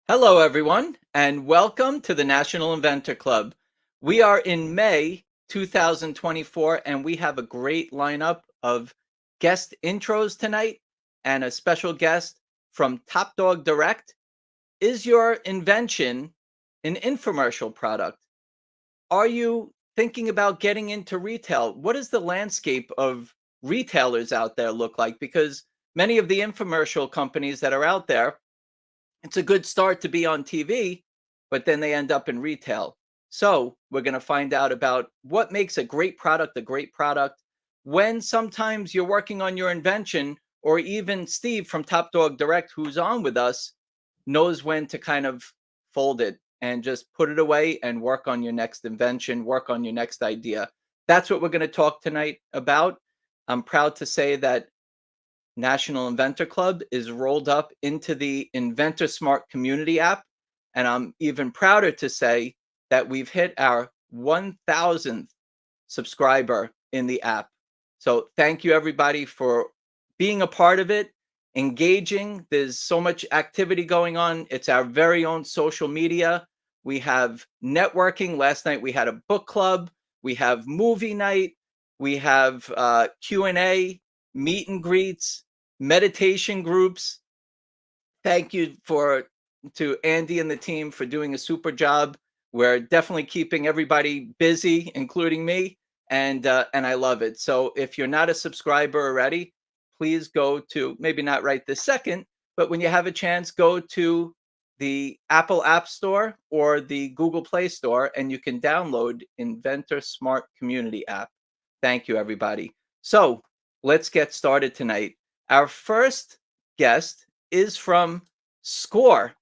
Hello, everyone, and welcome to the National Inventor Club. We are in May 2024, and we have a great lineup of guest intros tonight and a special guest from Top Dog Direct. Is your invention an infomercial product? Are you thinking about getting into retail? What does the landscape of retailers out there look like? Because many of the infomercial companies that are out there, it's a good start to be on TV, but then they end up in retail. So we're going to find out about what makes a great product, when sometimes you're working on your invention, or even Steve from Top Dog Direct, who's on with us, knows when to kind of fold it and just put it away and work on your next invention, work on your next idea. That's what we're going to talk tonight about. I'm proud to say that National Inventor Club is rolled up into the Inventor Smart community app. And I'm even prouder to say that we've hit our 1,000th subscriber in the app. So thank you, everybody, for being a part of it, engaging. There's so much activity going on. It's our very own social media. We have networking. Last night we had a book club. We have movie night. We have Q&A, meet and greets, meditation groups. Thank you to Andy and the team for doing a super job. We're definitely keeping everybody busy, including me, and I love it. So if you're not a subscriber already, please go to, maybe not right this second, but when you have a chance, go to the Apple App Store or the Google Play Store, and you can download Inventor Smart Community app. Thank you, everybody. So let's get started tonight. Our first guest is from SCORE.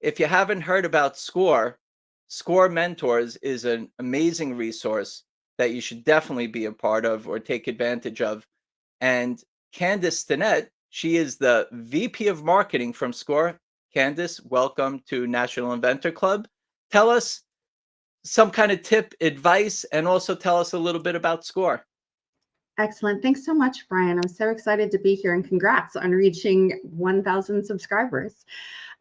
If you haven't heard about SCORE, SCORE Mentors is an amazing resource that you should definitely be a part of or take advantage of. And Candice Stinnett, she is the VP of Marketing from SCORE. Candice, welcome to National Inventor Club. Tell us some kind of tip, advice, and also tell us a little bit about SCORE. Excellent. Thanks so much, Brian. I'm so excited to be here, and congrats on reaching 1,000 subscribers.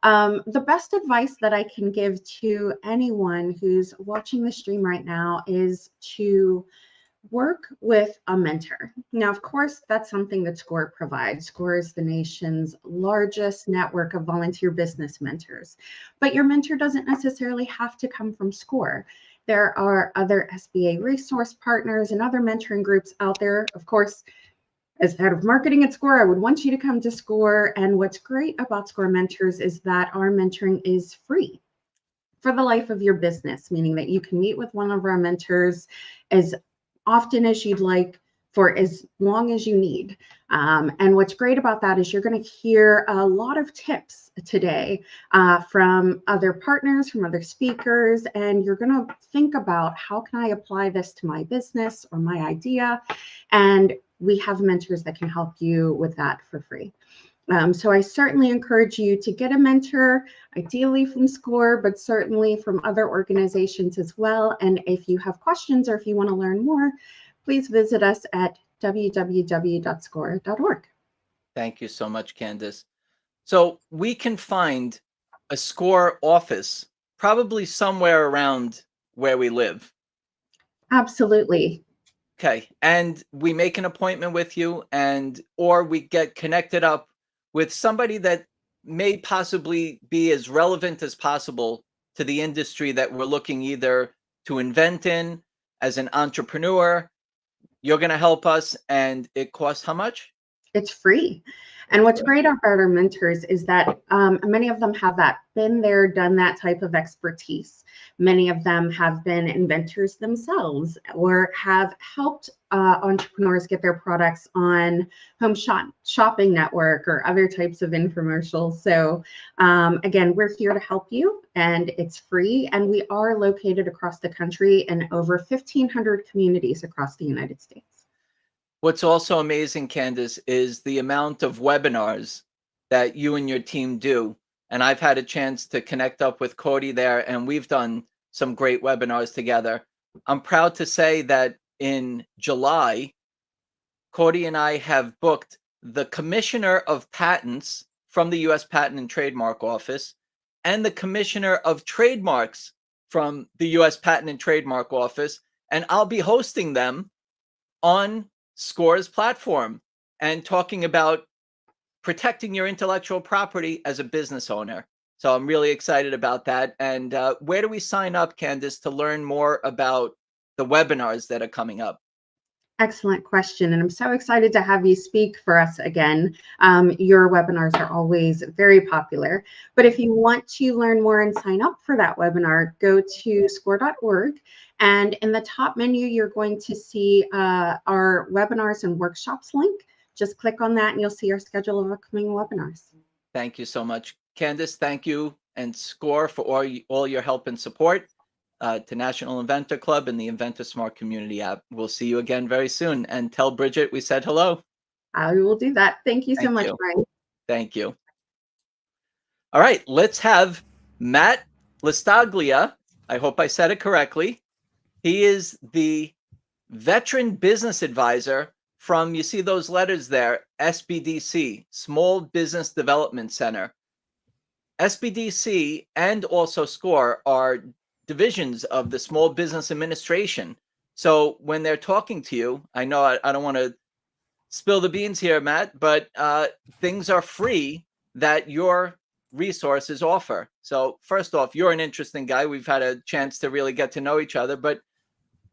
The best advice that I can give to anyone who's watching the stream right now is to work with a mentor. Now, of course, that's something that SCORE provides. SCORE is the nation's largest network of volunteer business mentors. But your mentor doesn't necessarily have to come from SCORE. There are other SBA resource partners and other mentoring groups out there. Of course, as head of marketing at SCORE, I would want you to come to SCORE. And what's great about SCORE Mentors is that our mentoring is free for the life of your business, meaning that you can meet with one of our mentors as often as you'd like for as long as you need. And what's great about that is you're going to hear a lot of tips today from other partners, from other speakers, and you're going to think about how can I apply this to my business or my idea? And we have mentors that can help you with that for free. So I certainly encourage you to get a mentor, ideally from SCORE, but certainly from other organizations as well. And if you have questions or if you want to learn more, please visit us at www.score.org. Thank you so much, Candice. So we can find a SCORE office probably somewhere around where we live. Absolutely. Okay. And we make an appointment with you, or we get connected up with somebody that may possibly be as relevant as possible to the industry that we're looking either to invent in as an entrepreneur. You're going to help us, and it costs how much? It's free. And what's great about our mentors is that many of them have been there, done that type of expertise. Many of them have been inventors themselves or have helped entrepreneurs get their products on Home Shopping Network or other types of infomercials. So again, we're here to help you, and it's free. And we are located across the country in over 1,500 communities across the United States. What's also amazing, Candice, is the amount of webinars that you and your team do. And I've had a chance to connect up with Cody there, and we've done some great webinars together. I'm proud to say that in July, Cody and I have booked the Commissioner of Patents from the U.S. Patent and Trademark Office and the Commissioner of Trademarks from the U.S. Patent and Trademark Office. And I'll be hosting them on SCORE's platform and talking about protecting your intellectual property as a business owner. So I'm really excited about that. And where do we sign up, Candace, to learn more about the webinars that are coming up? Excellent question. And I'm so excited to have you speak for us again. Your webinars are always very popular. But if you want to learn more and sign up for that webinar, go to score.org. And in the top menu, you're going to see our webinars and workshops link. Just click on that and you'll see our schedule of upcoming webinars. Thank you so much, Candace. Thank you and SCORE for all your help and support. To National Inventor Club and the Inventor Smart Community app. We'll see you again very soon. And tell Bridget we said hello. I will do that. Thank you so much, Brian. Thank you. All right, let's have Matt Listaglia. I hope I said it correctly. He is the Veteran Business Advisor from, you see those letters there, SBDC, Small Business Development Center. SBDC and also SCORE are divisions of the Small Business Administration. So when they're talking to you, I know I don't want to spill the beans here, Matt, but things are free that your resources offer. So first off, you're an interesting guy. We've had a chance to really get to know each other. But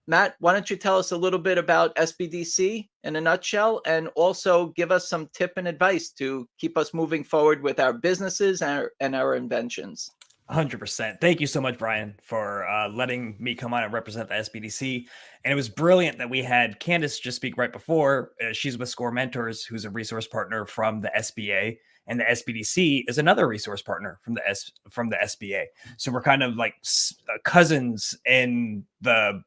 Matt, why don't you tell us a little bit about SBDC in a nutshell, and also give us some tip and advice to keep us moving forward with our businesses and our inventions. 100%. Thank you so much, Brian, for letting me come on and represent the SBDC. And it was brilliant that we had Candace just speak right before. She's with SCORE Mentors, who's a resource partner from the SBA, and the SBDC is another resource partner from the SBA. So we're kind of like cousins in the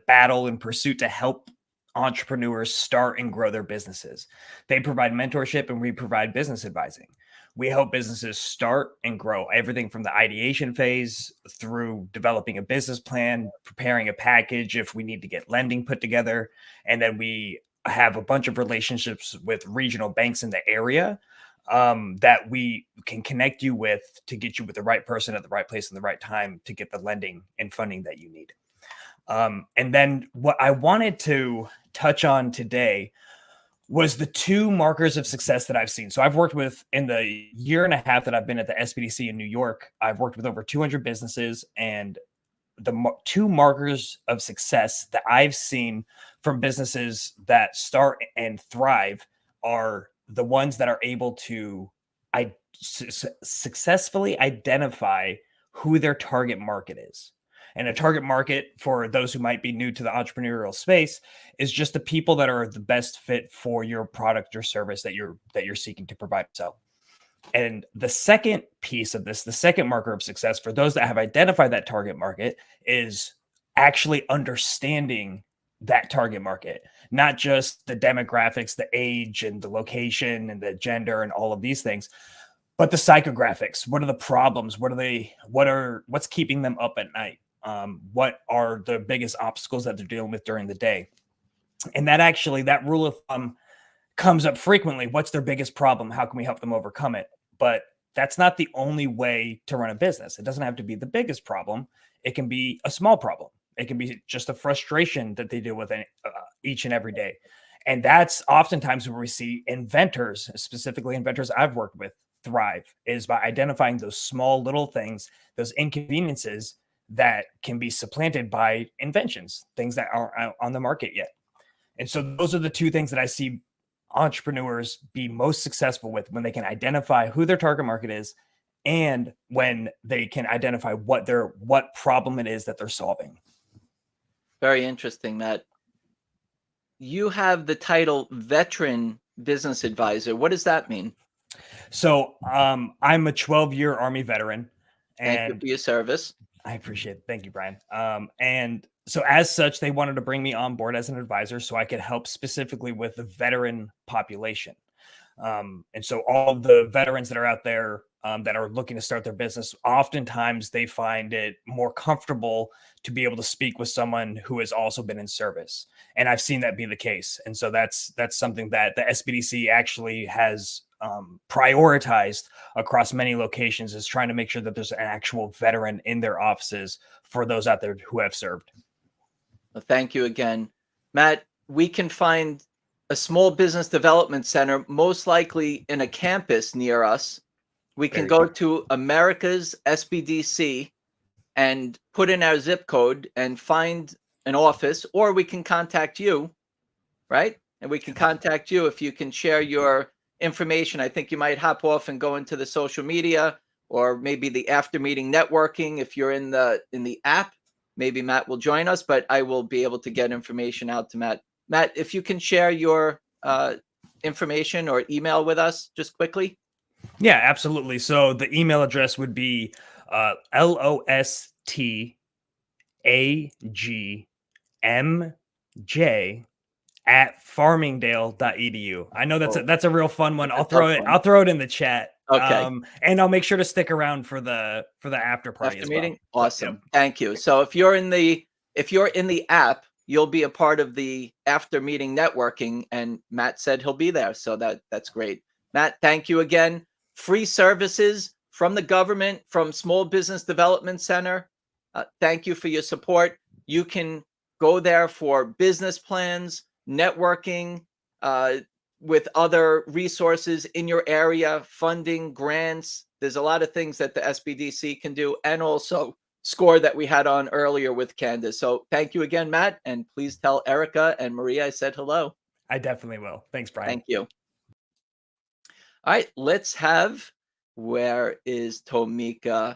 battle and pursuit to help entrepreneurs start and grow their businesses. They provide mentorship and we provide business advising. We help businesses start and grow everything from the ideation phase through developing a business plan, preparing a package if we need to get lending put together. And then we have a bunch of relationships with regional banks in the area that we can connect you with to get you with the right person at the right place in the right time to get the lending and funding that you need. And then what I wanted to touch on today was the two markers of success that I've seen. So I've worked with, in the year and a half that I've been at the SBDC in New York, I've worked with over 200 businesses, and the two markers of success that I've seen from businesses that start and thrive are the ones that are able to successfully identify who their target market is. And a target market, for those who might be new to the entrepreneurial space, is just the people that are the best fit for your product or service that you're seeking to provide. So, and the second piece of this, the second marker of success for those that have identified that target market, is actually understanding that target market, not just the demographics, the age and the location and the gender and all of these things, but the psychographics. What are the problems? What's keeping them up at night? What are the biggest obstacles that they're dealing with during the day? And that rule of thumb comes up frequently. What's their biggest problem? How can we help them overcome it? But that's not the only way to run a business. It doesn't have to be the biggest problem. It can be a small problem. It can be just a frustration that they deal with each and every day. And that's oftentimes where we see inventors, specifically inventors I've worked with, thrive, is by identifying those small little things, those inconveniences that can be supplanted by inventions, things that aren't on the market yet. And so those are the two things that I see entrepreneurs be most successful with, when they can identify who their target market is and when they can identify what problem it is that they're solving. Very interesting, Matt. You have the title Veteran Business Advisor. What does that mean? So I'm a 12-year Army veteran. And thank you for your service. I appreciate it. Thank you, Brian. And so as such, they wanted to bring me on board as an advisor so I could help specifically with the veteran population. And so all of the veterans that are out there that are looking to start their business, oftentimes they find it more comfortable to be able to speak with someone who has also been in service. And I've seen that be the case. And so that's something that the SBDC actually has prioritized across many locations, is trying to make sure that there's an actual veteran in their offices for those out there who have served. Well, thank you again, Matt. We can find a small business development center, most likely in a campus near us. We can go to America's SBDC and put in our zip code and find an office, or we can contact you, right? And we can contact you if you can share your information. I think you might hop off and go into the social media, or maybe the after meeting networking. If you're in the app, maybe Matt will join us, but I will be able to get information out to Matt. Matt, if you can share your information or email with us just quickly. Yeah, absolutely. So the email address would be lostagmj@farmingdale.edu. I know that's a real fun one. I'll throw it in the chat. Okay. And I'll make sure to stick around for the after party as meeting. well. Awesome. Yep. Thank you. So if you're in the app, you'll be a part of the after meeting networking, and Matt said he'll be there. So that's great. Matt, thank you again. Free services from the government, from Small Business Development Center. Thank you for your support. You can go there for business plans, networking with other resources in your area, funding, grants. There's a lot of things that the SBDC can do, and also SCORE that we had on earlier with Candace. So thank you again, Matt, and please tell Erica and Maria I said hello. I definitely will. Thanks, Brian. Thank you. All right, let's have, where is Tomika?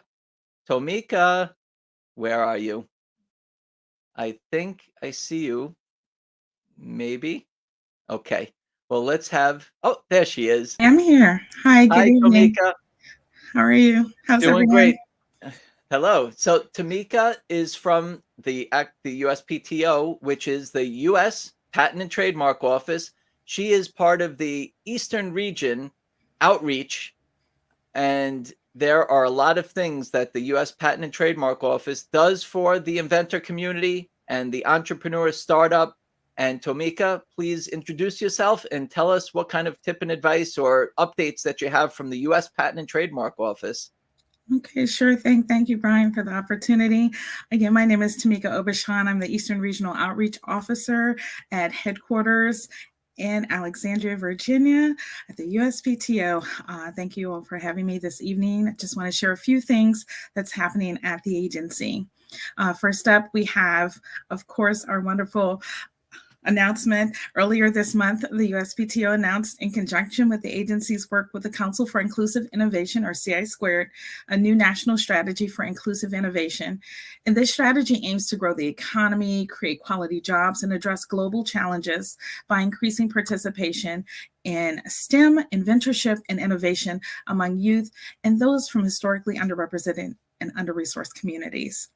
Tomika, where are you? I think I see you. Maybe. Okay. Well, let's have, oh, there she is. I'm here. Hi, good evening. Tomika. How are you? How's Doing everyone? great. Hello. So Tomika is from the USPTO, which is the U.S. Patent and Trademark Office. She is part of the Eastern Region Outreach, and there are a lot of things that the U.S. Patent and Trademark Office does for the inventor community and the entrepreneur startup. And Tomika, please introduce yourself and tell us what kind of tip and advice or updates that you have from the U.S. Patent and Trademark Office. Okay, sure thing. Thank you, Brian, for the opportunity. Again, my name is Tomika Obashan. I'm the Eastern Regional Outreach Officer at headquarters in Alexandria, Virginia at the USPTO. Thank you all for having me this evening. I just want to share a few things that's happening at the agency. First up, we have, of course, our wonderful announcement. Earlier this month, the USPTO announced, in conjunction with the agency's work with the Council for Inclusive Innovation, or CI Squared, a new national strategy for inclusive innovation. And this strategy aims to grow the economy, create quality jobs, and address global challenges by increasing participation in STEM, inventorship, and innovation among youth and those from historically underrepresented and under-resourced communities.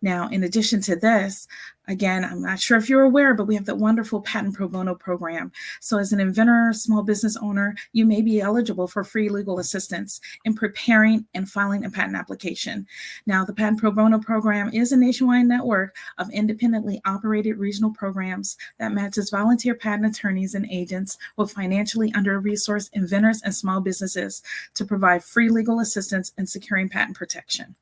Now, in addition to this, again, I'm not sure if you're aware, but we have the wonderful patent pro bono program. So as an inventor or small business owner, you may be eligible for free legal assistance in preparing and filing a patent application. Now, the patent pro bono program is a nationwide network of independently operated regional programs that matches volunteer patent attorneys and agents with financially under-resourced inventors and small businesses to provide free legal assistance in securing patent protection.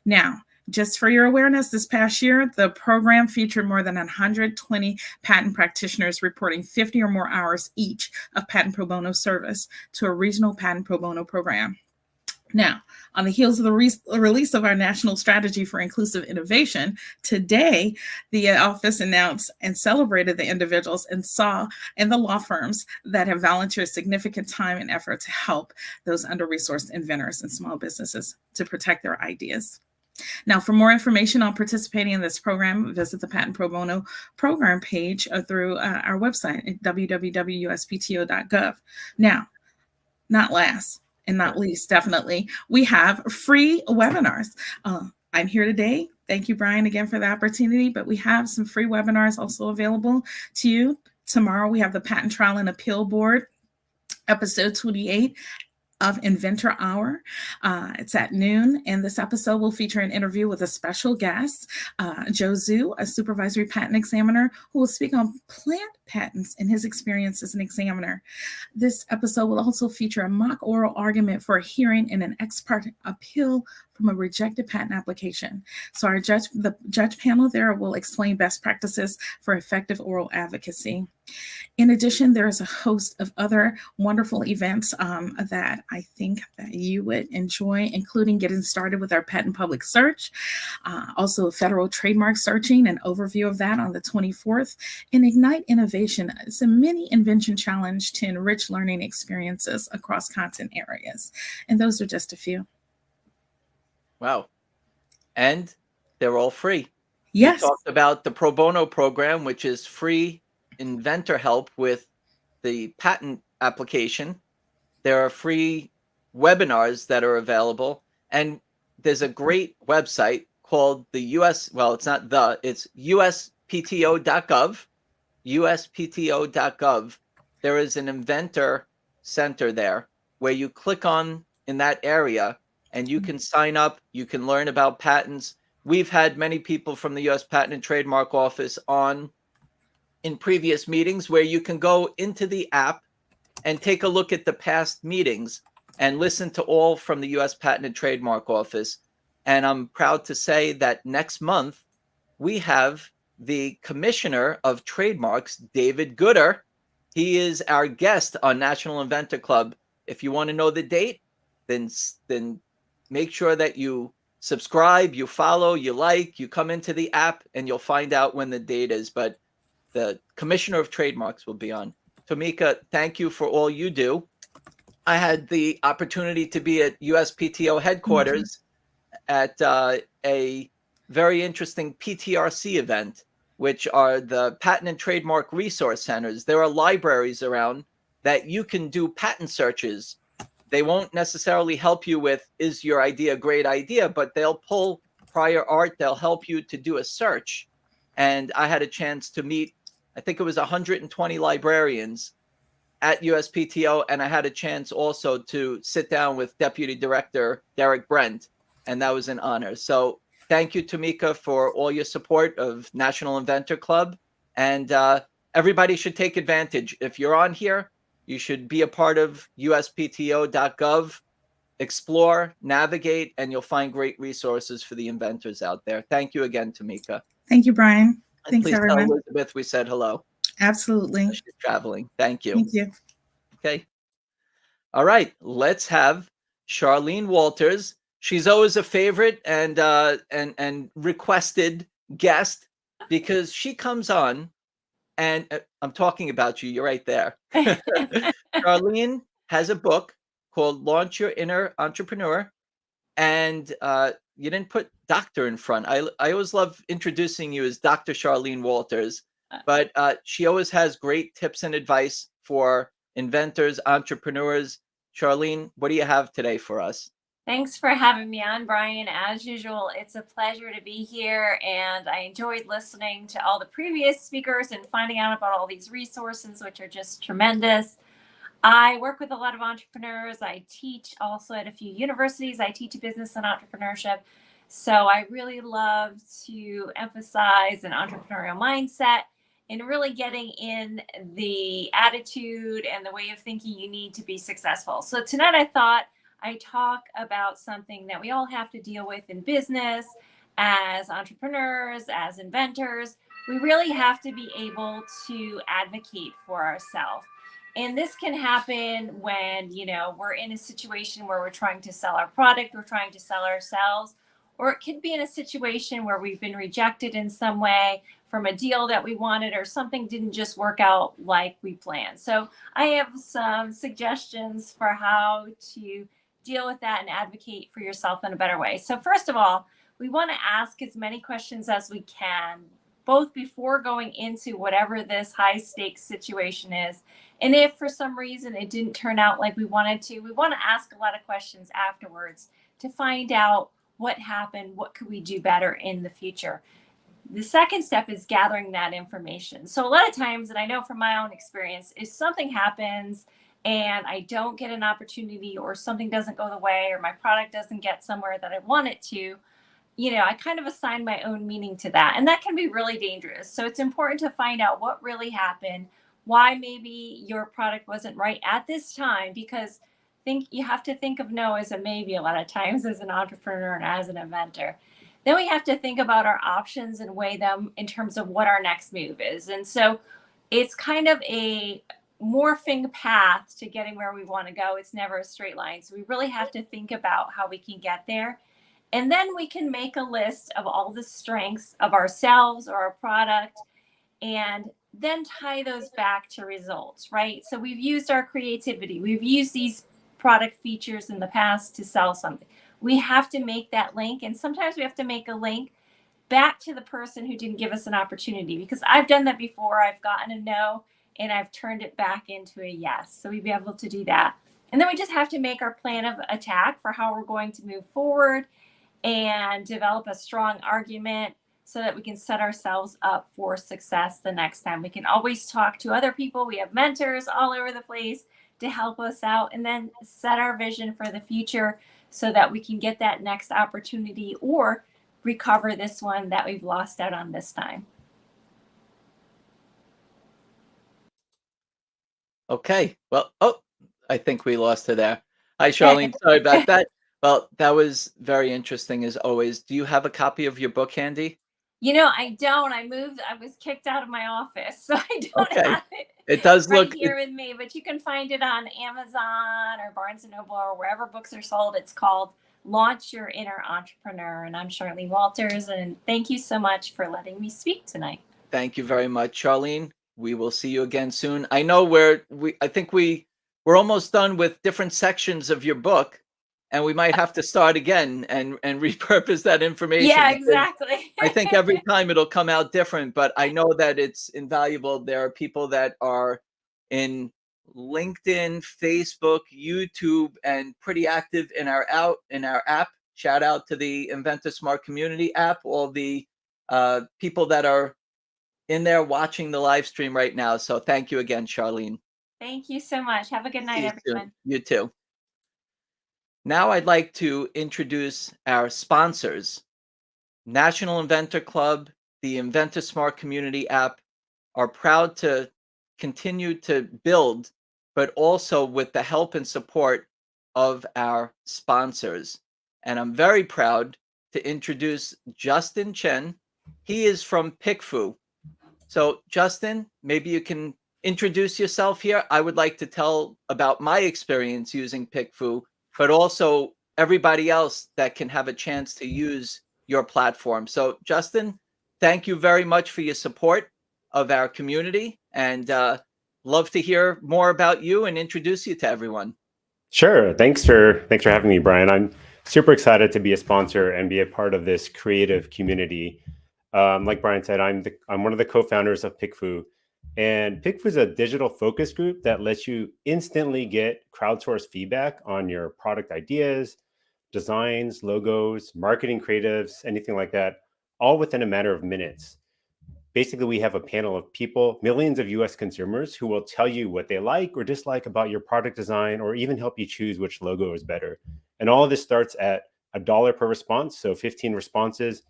Now, just for your awareness, this past year, the program featured more than 120 patent practitioners reporting 50 or more hours each of patent pro bono service to a regional patent pro bono program. Now, on the heels of the release of our national strategy for inclusive innovation, today, the office announced and celebrated the individuals and the law firms that have volunteered significant time and effort to help those under-resourced inventors and small businesses to protect their ideas. Now, for more information on participating in this program, visit the Patent Pro Bono program page through our website at www.uspto.gov. Now, not last and not least, definitely, we have free webinars. I'm here today. Thank you, Brian, again for the opportunity, but we have some free webinars also available to you. Tomorrow, we have the Patent Trial and Appeal Board, episode 28. of Inventor Hour. It's at noon, and this episode will feature an interview with a special guest, Joe Zhu, a supervisory patent examiner, who will speak on plant patents and his experience as an examiner. This episode will also feature a mock oral argument for a hearing in an ex parte appeal from a rejected patent application. So the judge panel there will explain best practices for effective oral advocacy. In addition, there is a host of other wonderful events that I think that you would enjoy, including getting started with our patent public search, also federal trademark searching, an overview of that on the 24th, and Ignite Innovation. It's a mini invention challenge to enrich learning experiences across content areas. And those are just a few. Wow. And they're all free. Yes. You talked about the pro bono program, which is free inventor help with the patent application. There are free webinars that are available. And there's a great website called it's uspto.gov. uspto.gov. There is an inventor center there where you click on in that area and you can sign up. You can learn about patents. We've had many people from the U.S. Patent and Trademark Office on in previous meetings where you can go into the app and take a look at the past meetings and listen to all from the U.S. Patent and Trademark Office. And I'm proud to say that next month we have the Commissioner of Trademarks, David Gooder. He is our guest on National Inventor Club. If you want to know the date, then make sure that you subscribe, you follow, you like, you come into the app, and you'll find out when the date is. But the Commissioner of Trademarks will be on. Tamika, thank you for all you do. I had the opportunity to be at USPTO headquarters at a very interesting PTRC event, which are the Patent and Trademark Resource Centers. There are libraries around that you can do patent searches. They won't necessarily help you with, is your idea a great idea, but they'll pull prior art. They'll help you to do a search. And I had a chance to meet, I think it was 120 librarians at USPTO. And I had a chance also to sit down with Deputy Director Derek Brent. And that was an honor. So thank you, Tamika, for all your support of National Inventor Club. And everybody should take advantage. If you're on here, you should be a part of uspto.gov, explore, navigate, and you'll find great resources for the inventors out there. Thank you again, Tamika. Thank you, Brian. And Thanks, please everyone. tell Elizabeth we said hello. Absolutely. She's traveling. Thank you. Thank you. Okay. All right. Let's have Charlene Walters. She's always a favorite and requested guest because she comes on. And I'm talking about you. You're right there. Charlene has a book called Launch Your Inner Entrepreneur. And you didn't put doctor in front. I always love introducing you as Dr. Charlene Walters. But she always has great tips and advice for inventors, entrepreneurs. Charlene, what do you have today for us? Thanks for having me on, Brian. As usual, it's a pleasure to be here, and I enjoyed listening to all the previous speakers and finding out about all these resources, which are just tremendous. I work with a lot of entrepreneurs. I teach also at a few universities. I teach business and entrepreneurship. So I really love to emphasize an entrepreneurial mindset and really getting in the attitude and the way of thinking you need to be successful. So tonight I thought I talk about something that we all have to deal with in business as entrepreneurs, as inventors. We really have to be able to advocate for ourselves. And this can happen when, we're in a situation where we're trying to sell our product, we're trying to sell ourselves, or it could be in a situation where we've been rejected in some way from a deal that we wanted, or something didn't just work out like we planned. So I have some suggestions for how to deal with that and advocate for yourself in a better way. So first of all, we want to ask as many questions as we can, both before going into whatever this high stakes situation is. And if for some reason it didn't turn out like we wanted to, we want to ask a lot of questions afterwards to find out what happened, what could we do better in the future. The second step is gathering that information. So a lot of times, and I know from my own experience, if something happens and I don't get an opportunity, or something doesn't go the way, or my product doesn't get somewhere that I want it to, I kind of assign my own meaning to that. And that can be really dangerous. So it's important to find out what really happened, why maybe your product wasn't right at this time, because you have to think of no as a maybe a lot of times as an entrepreneur and as an inventor. Then we have to think about our options and weigh them in terms of what our next move is. And so it's kind of a morphing path to getting where we want to go. It's never a straight line. So we really have to think about how we can get there. And then we can make a list of all the strengths of ourselves or our product, and then tie those back to results, right? So we've used our creativity. We've used these product features in the past to sell something. We have to make that link. And sometimes we have to make a link back to the person who didn't give us an opportunity, because I've done that before. I've gotten a no and I've turned it back into a yes. So we'd be able to do that. And then we just have to make our plan of attack for how we're going to move forward and develop a strong argument so that we can set ourselves up for success the next time. We can always talk to other people. We have mentors all over the place to help us out, and then set our vision for the future so that we can get that next opportunity or recover this one that we've lost out on this time. Okay. Well, I think we lost her there. Hi, Charlene. Sorry about that. Well, that was very interesting as always. Do you have a copy of your book handy? I don't. I was kicked out of my office, so I don't have it. It does right look here with me, but you can find it on Amazon or Barnes & Noble or wherever books are sold. It's called Launch Your Inner Entrepreneur. And I'm Charlene Walters, and thank you so much for letting me speak tonight. Thank you very much, Charlene. We will see you again soon. I know I think we're almost done with different sections of your book, and we might have to start again and repurpose that information. Yeah, exactly. I think every time it'll come out different, but I know that it's invaluable. There are people that are in LinkedIn, Facebook, YouTube, and pretty active in our app. Shout out to the Inventor Smart Community app, all the people that are in there watching the live stream right now. So thank you again, Charlene. Thank you so much. Have a good night, everyone. You too. Now I'd like to introduce our sponsors. National Inventor Club, the Inventor Smart Community app are proud to continue to build, but also with the help and support of our sponsors. And I'm very proud to introduce Justin Chen. He is from PickFu. So Justin, maybe you can introduce yourself here. I would like to tell about my experience using PickFu, but also everybody else that can have a chance to use your platform. So Justin, thank you very much for your support of our community, and love to hear more about you and introduce you to everyone. Sure. Thanks for having me, Brian. I'm super excited to be a sponsor and be a part of this creative community. Like Brian said, I'm one of the co-founders of PickFu, and PickFu is a digital focus group that lets you instantly get crowdsourced feedback on your product ideas, designs, logos, marketing creatives, anything like that, all within a matter of minutes. Basically, we have a panel of people, millions of US consumers, who will tell you what they like or dislike about your product design, or even help you choose which logo is better. And all of this starts at $1 per response. So 15 responses,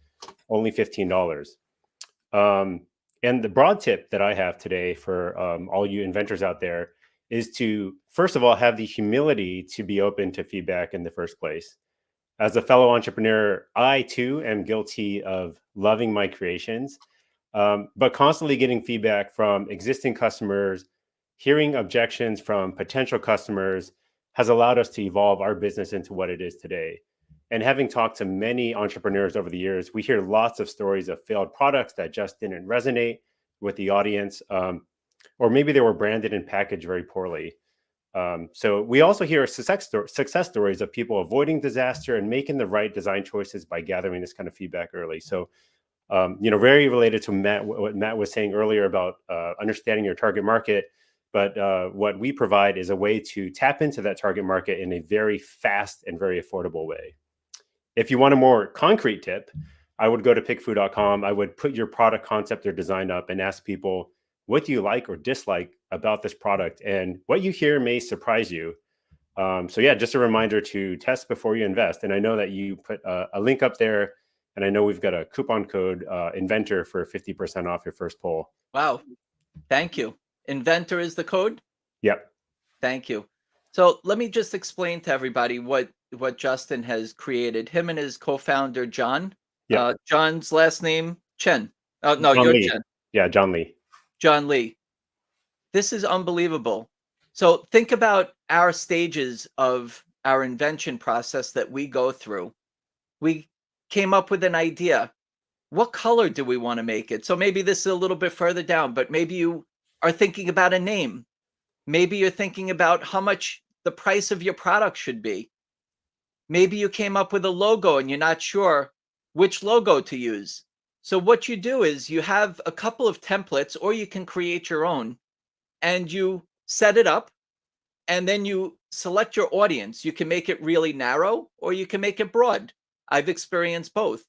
only $15. And the broad tip that I have today for all you inventors out there is to, first of all, have the humility to be open to feedback in the first place. As a fellow entrepreneur, I too am guilty of loving my creations, but constantly getting feedback from existing customers, hearing objections from potential customers has allowed us to evolve our business into what it is today. And having talked to many entrepreneurs over the years, we hear lots of stories of failed products that just didn't resonate with the audience, or maybe they were branded and packaged very poorly. So we also hear success stories of people avoiding disaster and making the right design choices by gathering this kind of feedback early. So, very related to what Matt was saying earlier about understanding your target market. But what we provide is a way to tap into that target market in a very fast and very affordable way. If you want a more concrete tip, I would go to pickfu.com. I would put your product concept or design up and ask people, what do you like or dislike about this product? And what you hear may surprise you. So yeah, just a reminder to test before you invest. And I know that you put a link up there, and I know we've got a coupon code Inventor for 50% off your first poll. Wow. Thank you. Inventor is the code? Yep. Thank you. So let me just explain to everybody what Justin has created. Him and his co-founder, John. Yep. John's last name, Chen. Oh, no, John you're Lee. Chen. Yeah, John Lee. John Lee. This is unbelievable. So think about our stages of our invention process that we go through. We came up with an idea. What color do we want to make it? So maybe this is a little bit further down, but maybe you are thinking about a name. Maybe you're thinking about how much the price of your product should be. Maybe you came up with a logo and you're not sure which logo to use. So what you do is you have a couple of templates, or you can create your own, and you set it up, and then you select your audience. You can make it really narrow, or you can make it broad. I've experienced both.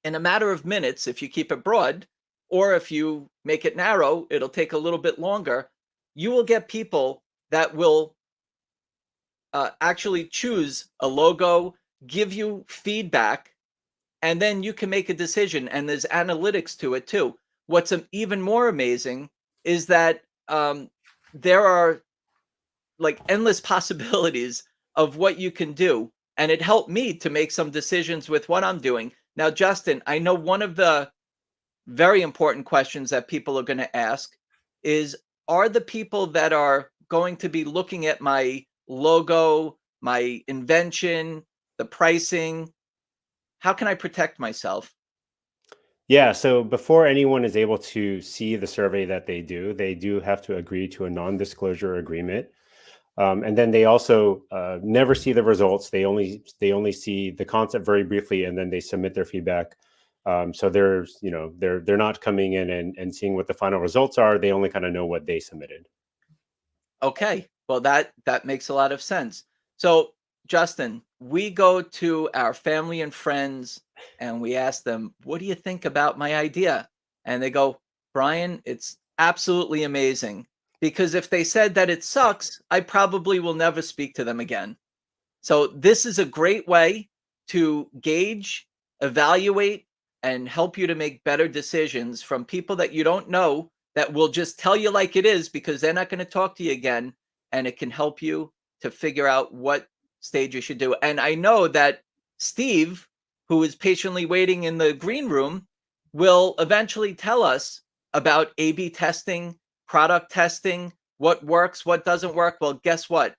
In a matter of minutes, if you keep it broad, or if you make it narrow, it'll take a little bit longer. You will get people that will actually choose a logo, give you feedback, and then you can make a decision. And there's analytics to it too. What's even more amazing is that there are like endless possibilities of what you can do. And it helped me to make some decisions with what I'm doing. Now, Justin, I know one of the very important questions that people are going to ask is, are the people that are going to be looking at my logo, my invention, the pricing, how can I protect myself? Yeah, so before anyone is able to see the survey that they do have to agree to a non-disclosure agreement. And then they also never see the results. They only see the concept very briefly, and then they submit their feedback. So there's, they're not coming in and seeing what the final results are. They only kind of know what they submitted. Okay, well that makes a lot of sense. So Justin, we go to our family and friends and we ask them, what do you think about my idea? And they go, Brian, it's absolutely amazing. Because if they said that it sucks, I probably will never speak to them again. So this is a great way to gauge, evaluate, and help you to make better decisions from people that you don't know, that will just tell you like it is, because they're not going to talk to you again. And it can help you to figure out what stage you should do. And I know that Steve, who is patiently waiting in the green room, will eventually tell us about A/B testing, product testing, what works, what doesn't work. Well, guess what?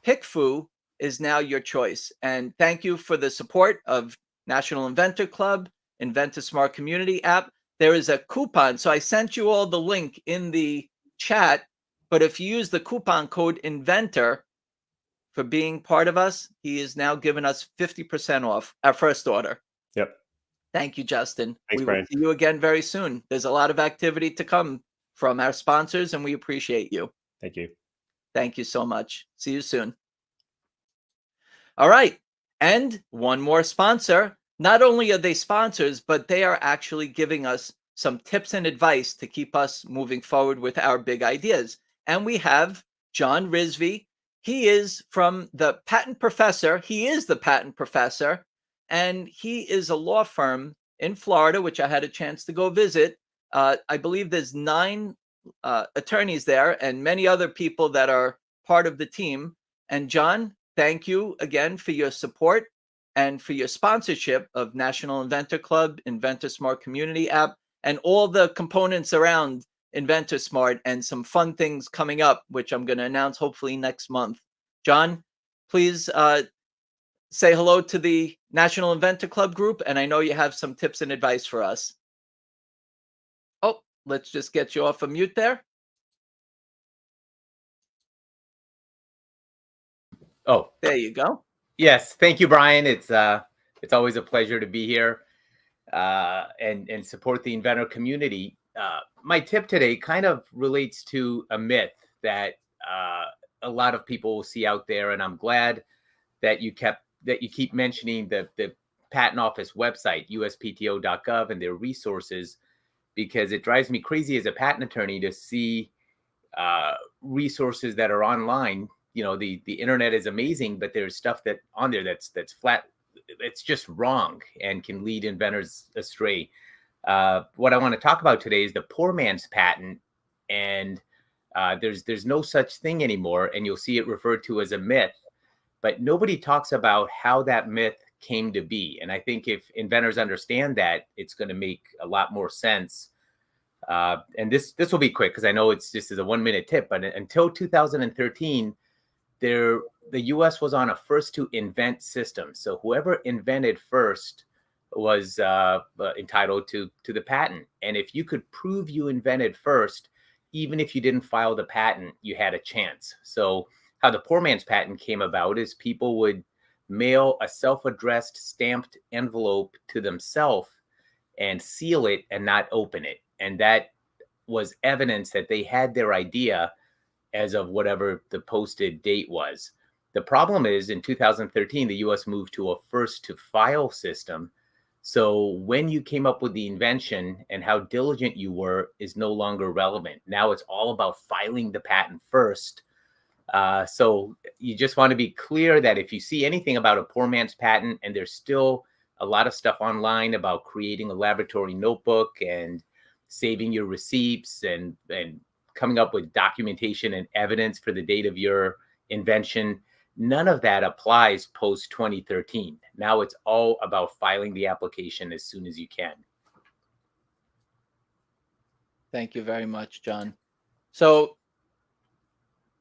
PickFu is now your choice. And thank you for the support of National Inventor Club, Invent a Smart Community app. There is a coupon. So I sent you all the link in the chat, but if you use the coupon code Inventor for being part of us, he is now giving us 50% off our first order. Yep. Thank you, Justin. Thanks, We Brian. will see you again very soon. There's a lot of activity to come from our sponsors, and we appreciate you. Thank you. Thank you so much. See you soon. All right. And one more sponsor. Not only are they sponsors, but they are actually giving us some tips and advice to keep us moving forward with our big ideas. And we have John Rizvi. He is from the Patent Professor. He is the Patent Professor, and he is a law firm in Florida, which I had a chance to go visit. I believe there's 9 attorneys there and many other people that are part of the team. And John, thank you again for your support and for your sponsorship of National Inventor Club, Inventor Smart Community app, and all the components around Inventor Smart, and some fun things coming up, which I'm going to announce hopefully next month. John, please say hello to the National Inventor Club group, and I know you have some tips and advice for us. Oh, let's just get you off of mute there. Oh, there you go. Yes, thank you, Brian. It's always a pleasure to be here and support the inventor community. My tip today kind of relates to a myth that a lot of people will see out there, and I'm glad that you keep mentioning the Patent Office website, uspto.gov, and their resources, because it drives me crazy as a patent attorney to see resources that are online. You know, the internet is amazing, but there's stuff that on there that's flat. It's just wrong and can lead inventors astray. What I want to talk about today is the poor man's patent, and there's no such thing anymore, and you'll see it referred to as a myth, but nobody talks about how that myth came to be. And I think if inventors understand that, it's going to make a lot more sense. And this will be quick because I know it's just as a 1-minute tip, but until 2013, the US was on a first to invent system. So whoever invented first was entitled to the patent. And if you could prove you invented first, even if you didn't file the patent, you had a chance. So how the poor man's patent came about is people would mail a self-addressed stamped envelope to themselves and seal it and not open it. And that was evidence that they had their idea as of whatever the posted date was. The problem is in 2013, the US moved to a first to file system. So when you came up with the invention and how diligent you were is no longer relevant. Now it's all about filing the patent first. So you just want to be clear that if you see anything about a poor man's patent, and there's still a lot of stuff online about creating a laboratory notebook and saving your receipts and coming up with documentation and evidence for the date of your invention, none of that applies post 2013. Now it's all about filing the application as soon as you can. Thank you very much, John. So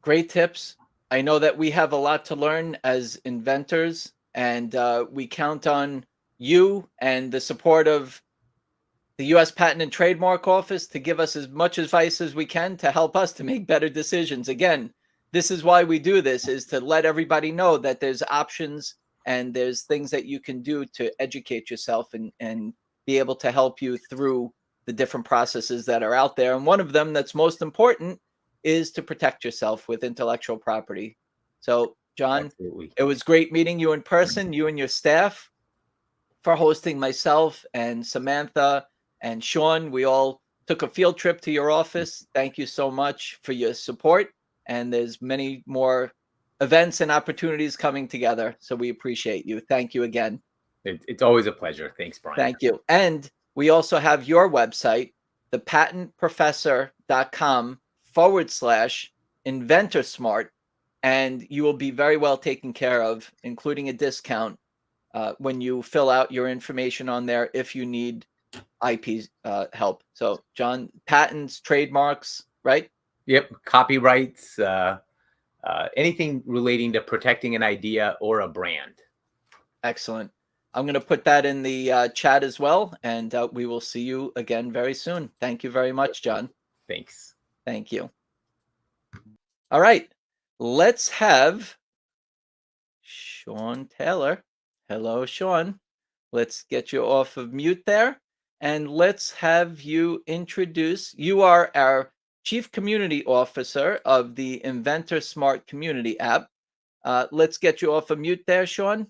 great tips. I know that we have a lot to learn as inventors, and we count on you and the support of the U.S. Patent and Trademark Office to give us as much advice as we can to help us to make better decisions. Again, this is why we do this, is to let everybody know that there's options and there's things that you can do to educate yourself and be able to help you through the different processes that are out there. And one of them that's most important is to protect yourself with intellectual property. So, John, Absolutely. It was great meeting you in person, you and your staff, for hosting myself and Samantha and Sean. We all took a field trip to your office. Thank you so much for your support. And there's many more events and opportunities coming together. So we appreciate you. Thank you again. It's always a pleasure. Thanks, Brian. Thank you. And we also have your website, thepatentprofessor.com/InventorSmart, and you will be very well taken care of, including a discount when you fill out your information on there if you need IP help. So, John, patents, trademarks, right? Yep. Copyrights, anything relating to protecting an idea or a brand. Excellent. I'm going to put that in the chat as well, and we will see you again very soon. Thank you very much, John. Thanks. Thank you. All right. Let's have Sean Taylor. Hello, Sean. Let's get you off of mute there. And let's have you introduce, you are our Chief Community Officer of the Inventor Smart Community app. Let's get you off of mute there, Sean.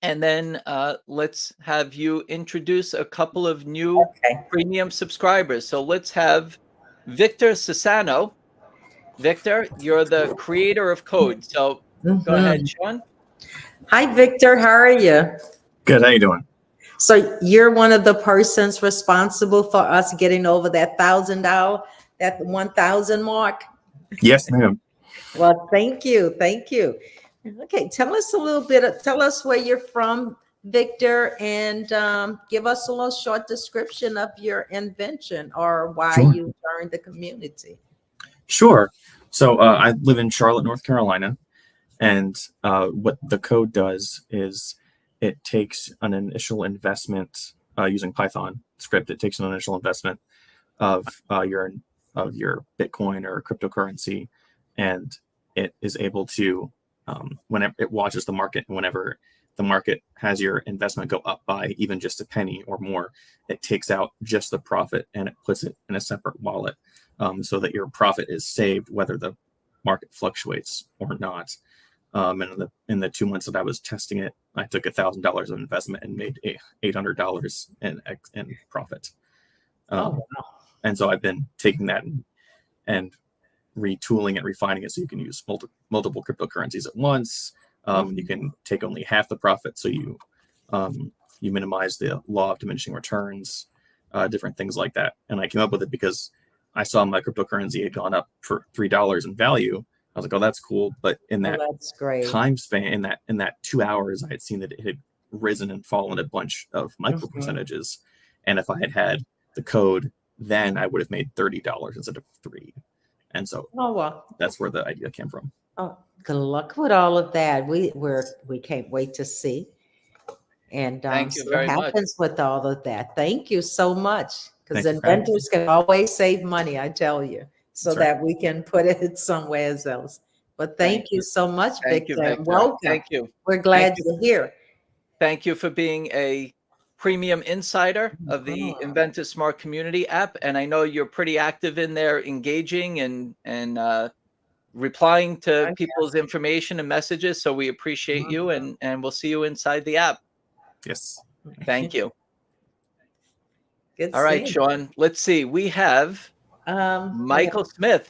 And then let's have you introduce a couple of new premium subscribers. So let's have Victor Sassano. Victor, you're the creator of code. So go ahead, Sean. Hi, Victor. How are you? Good. How you doing? So you're one of the persons responsible for us getting over that that 1,000 mark? Yes, ma'am. Well, thank you. Thank you. Okay, tell us a little bit. Tell us where you're from, Victor, and give us a little short description of your invention or why Sure. you joined the community. Sure. So I live in Charlotte, North Carolina, and what the code does is it takes an initial investment using Python script. It takes an initial investment of your Bitcoin or cryptocurrency, and it is able to whenever it watches the market, whenever the market has your investment go up by even just a penny or more, it takes out just the profit and it puts it in a separate wallet so that your profit is saved whether the market fluctuates or not. And in the 2 months that I was testing it, I took $1,000 of investment and made $800 in profit. wow. And so I've been taking that and retooling and refining it so you can use multiple cryptocurrencies at once. You can take only half the profit, so you minimize the law of diminishing returns, different things like that. And I came up with it because I saw my cryptocurrency had gone up for $3 in value. I was like, oh, that's cool. But in that That's great. time span, in that 2 hours, I had seen that it had risen and fallen a bunch of micro percentages. And if I had had the code, then I would have made $30 instead of $3. And so that's where the idea came from. Oh, good luck with all of that. We can't wait to see. And Thank you see very what much. happens with all of that. Thank you so much. Because Thank you for having me. inventors can always save money, I tell you, so That's right. that we can put it somewhere else. But thank you so much, Thank you, Victor. Victor. Welcome. Thank you. We're glad Thank you. you're here. Thank you for being a premium insider of the Inventor Smart Community app. And I know you're pretty active in there, engaging and replying to people's information and messages. So we appreciate you, and we'll see you inside the app. Yes. Thank you. Good All right, seeing Sean, let's see. We have you. Michael Smith.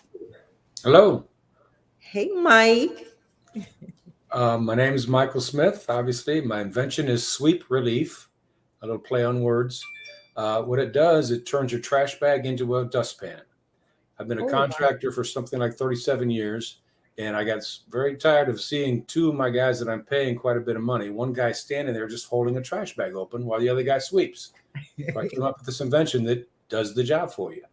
Hello, Hey, Mike. my name is Michael Smith. Obviously, my invention is sweep relief, a little play on words. What it does, it turns your trash bag into a dustpan. I've been a contractor for something like 37 years, and I got very tired of seeing two of my guys that I'm paying quite a bit of money. One guy standing there just holding a trash bag open while the other guy sweeps. So I came up with this invention that does the job for you.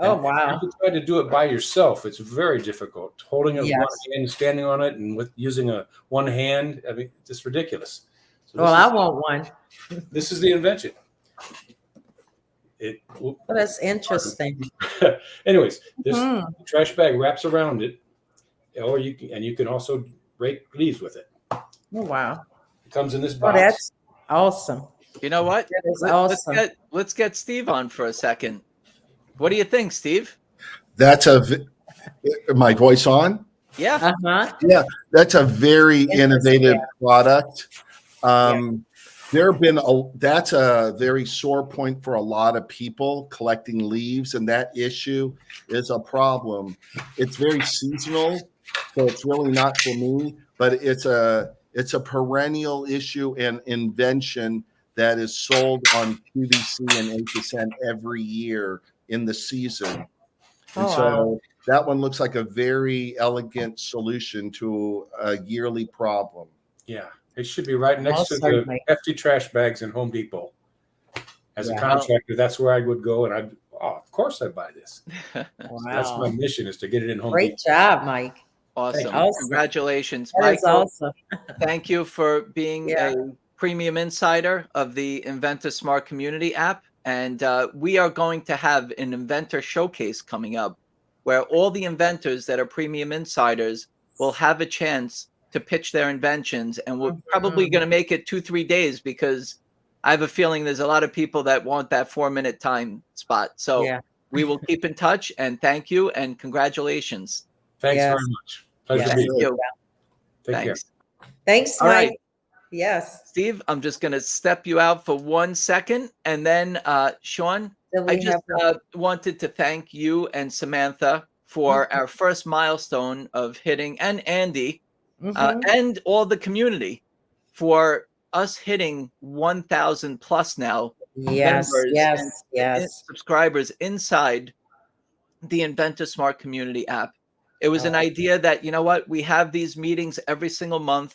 Oh, And wow. if you try to do it by yourself, it's very difficult. Holding it with Yes. one hand, standing on it, and with using one hand, I mean, it's ridiculous. So Well, I want one. this is the invention. Well, that's interesting. Anyways, this Mhm. trash bag wraps around it, or you can also rake leaves with it. Oh, wow. It comes in this Oh, box. that's awesome. You know what? That is Let's awesome. let's get Steve on for a second. What do you think, Steve? That's my voice on? Yeah. Uh-huh. That's a very Interesting. innovative product. That's a very sore point for a lot of people collecting leaves, and that issue is a problem. It's very seasonal, so it's really not for me, but it's a perennial issue and invention that is sold on QVC and 8% every year in the season. And so that one looks like a very elegant solution to a yearly problem. Yeah, it should be right next to certainly. the hefty trash bags in Home Depot. As a contractor, that's where I would go, and of course I'd buy this. Wow. That's my mission, is to get it in Home Great Depot. job, Mike. Awesome. Awesome. Congratulations, That is Michael. awesome. Thank you for being Yeah. a premium insider of the Inventor Smart Community app. And we are going to have an inventor showcase coming up where all the inventors that are premium insiders will have a chance to pitch their inventions. And we're probably going to make it 2-3 days, because I have a feeling there's a lot of people that want that 4-minute time spot. So we will keep in touch, and thank you and congratulations. Thanks Yes. very much. Pleasure to Thank be here. you. Take care. Thanks. Thanks, All Mike. right. Yes. Steve, I'm just going to step you out for 1 second. And then, Sean, Then I we just have wanted to thank you and Samantha for our first milestone of hitting, and Andy, and all the community for us hitting 1,000 plus now Yes, members yes, and yes. subscribers inside the Inventor Smart Community app. It was an idea that, you know what, we have these meetings every single month,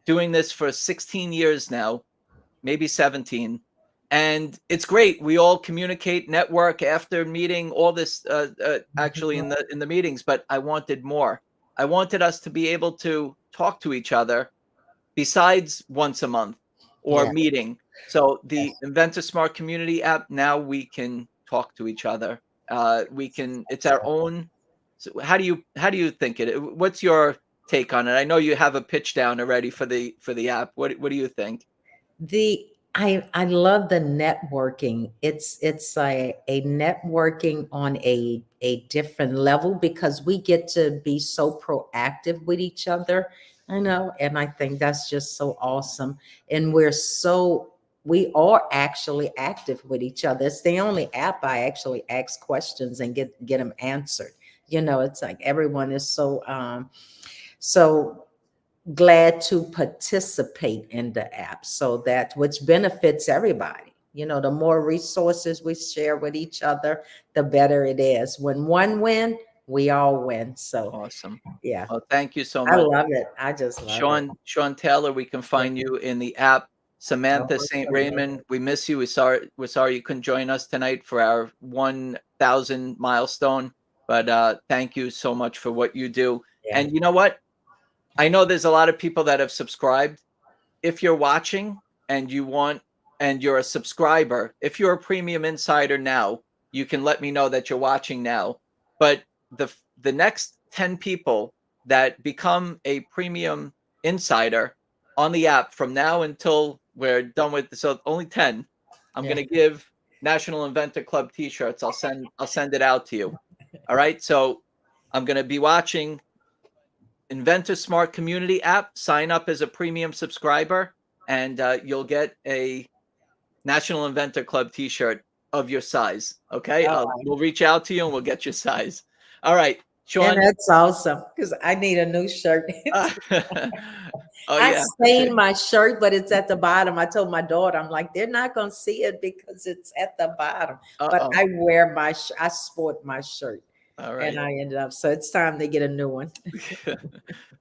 doing this for 16 years now, maybe 17. And it's great. We all communicate, network after meeting, all this actually in the meetings, but I wanted more. I wanted us to be able to talk to each other besides once a month or meeting. So the Inventor Smart Community app, now we can talk to each other. It's our own. So how do you think it? What's your take on it? I know you have a pitch down already for the app. What do you think? I love the networking. It's a networking on a different level, because we get to be so proactive with each other. I know, and I think that's just so awesome. And we're so we are actually active with each other. It's the only app I actually ask questions and get them answered. You know, it's like everyone is so glad to participate in the app, so that which benefits everybody. You know, the more resources we share with each other, the better it is. When one win, we all win. So Awesome. yeah, Well, thank you so I much. love it. I just love it. Sean Taylor, we can find you in the app. Samantha Oh, St. okay. Raymond, we miss you. We're sorry you couldn't join us tonight for our 1,000 milestone, but thank you so much for what you do. Yeah. And you know what? I know there's a lot of people that have subscribed. If you're watching and you're a subscriber, if you're a premium insider now, you can let me know that you're watching now. But the next 10 people that become a premium insider on the app from now until we're done with this, so only 10, I'm Yeah. going to give National Inventor Club t-shirts. I'll send it out to you. All right. So I'm going to be watching Inventor Smart Community app. Sign up as a premium subscriber, and you'll get a National Inventor Club t-shirt of your size. Okay. We'll reach out to you and we'll get your size. All right. Sean. And that's awesome, because I need a new shirt. Oh, I yeah. stained my shirt, but it's at the bottom. I told my daughter, I'm like, they're not going to see it because it's at the bottom. But Uh-oh. I wear I sport my shirt. All right. And I ended up, so it's time to get a new one.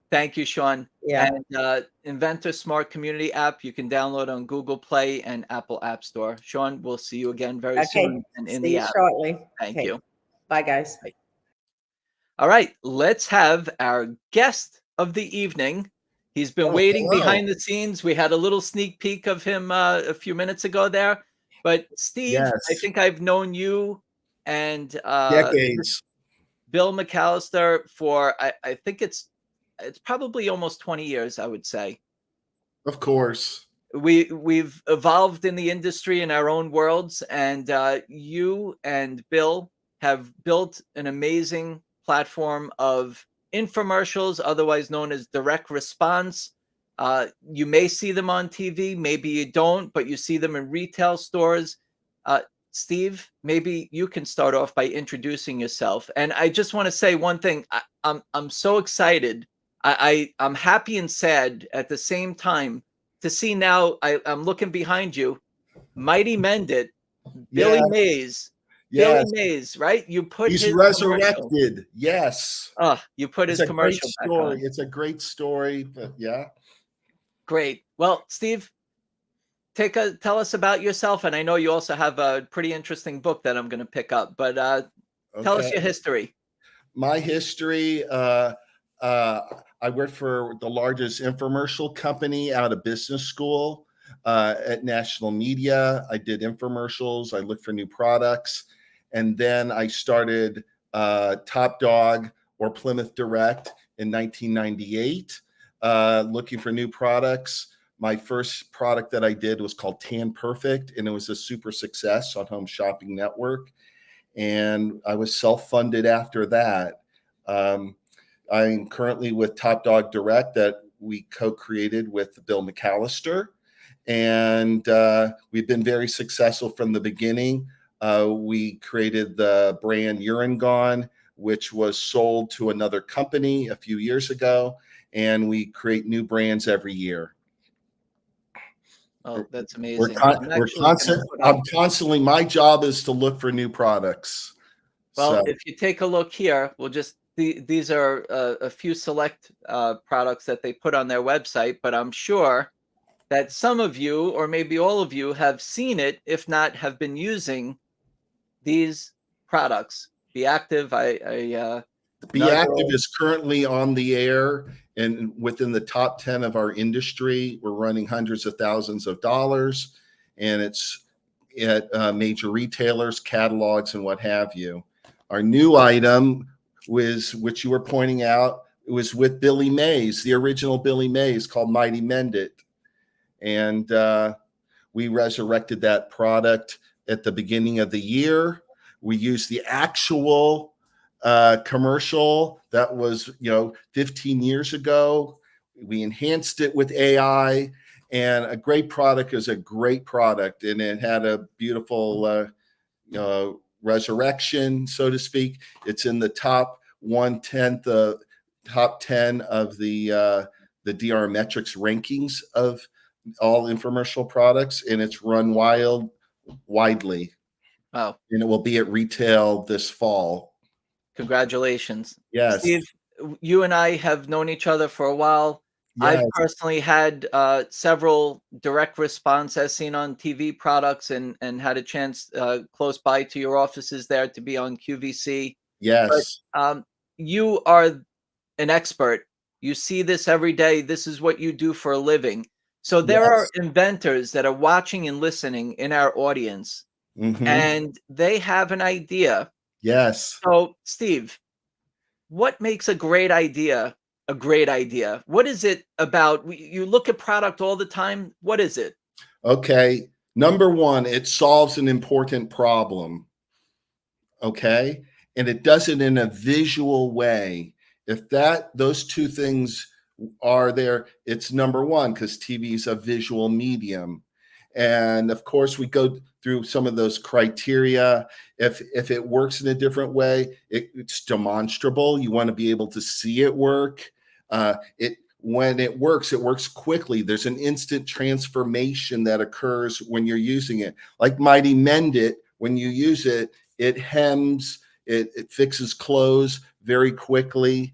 Thank you, Sean. Yeah. And Inventor Smart Community app, you can download on Google Play and Apple App Store. Sean, we'll see you again very soon and in See the you app. shortly. Thank Okay. you. Bye, guys. Bye. All right, let's have our guest of the evening. He's been waiting behind the scenes. We had a little sneak peek of him a few minutes ago there. But Steve, I Yes. think I've known you and Decades. Bill McAllister for I think it's probably almost 20 years, I would say. Of course. We've evolved in the industry in our own worlds, and you and Bill have built an amazing platform of infomercials, otherwise known as direct response. You may see them on TV, maybe you don't, but you see them in retail stores. Steve, maybe you can start off by introducing yourself. And I just want to say one thing. I'm so excited. I'm happy and sad at the same time to see now. I'm looking behind you, Mighty Mendit, Billy Mays. Billy Yes. Mays, right? You put He's his resurrected. commercial. Yes. You put his It's a great commercial back story. on. It's a great story, but yeah. Great. Well, Steve, tell us about yourself, and I know you also have a pretty interesting book that I'm going to pick up. But tell us your history. My history. I worked for the largest infomercial company out of business school at National Media. I did infomercials. I looked for new products, and then I started Top Dog or Plymouth Direct in 1998, looking for new products. My first product that I did was called Tan Perfect, and it was a super success on Home Shopping Network. And I was self-funded after that. I'm currently with Top Dog Direct that we co-created with Bill McAllister. And we've been very successful from the beginning. We created the brand Urine Gone, which was sold to another company a few years ago. And we create new brands every year. Oh, that's amazing. I'm constantly, my job is to look for new products. Well, if you take a look here, these are a few select products that they put on their website, but I'm sure that some of you, or maybe all of you, have seen it, if not have been using these products. Be Active. Be Active is currently on the air and within the top 10 of our industry. We're running hundreds of thousands of dollars, and it's at major retailers, catalogs, and what have you. Our new item was, which you were pointing out, it was with Billy Mays, the original Billy Mays, called Mighty Mendit. And we resurrected that product at the beginning of the year. We used the actual commercial that was 15 years ago. We enhanced it with AI, And a great product is a great product, and it had a beautiful resurrection, so to speak. It's in the top 1/10, top 10 of the DR Metrics rankings of all infomercial products, and it's run widely. Wow. And it will be at retail this fall. Congratulations. Yes. Steve, you and I have known each other for a while. Yes. I've personally had several direct response as seen on TV products and had a chance close by to your offices there to be on QVC. Yes. But you are an expert. You see this every day. This is what you do for a living. So there are inventors that are watching and listening in our audience, and they have an idea. Yes. So, Steve, what makes a great idea a great idea? What is it about? You look at product all the time. What is it? Okay. Number one, it solves an important problem. Okay. And it does it in a visual way. If those two things are there, it's number one, because TV is a visual medium. And of course, we go through some of those criteria. If it works in a different way, it's demonstrable. You want to be able to see it work. When it works quickly. There's an instant transformation that occurs when you're using it. Like Mighty Mendit, when you use it, it hems, it fixes clothes very quickly.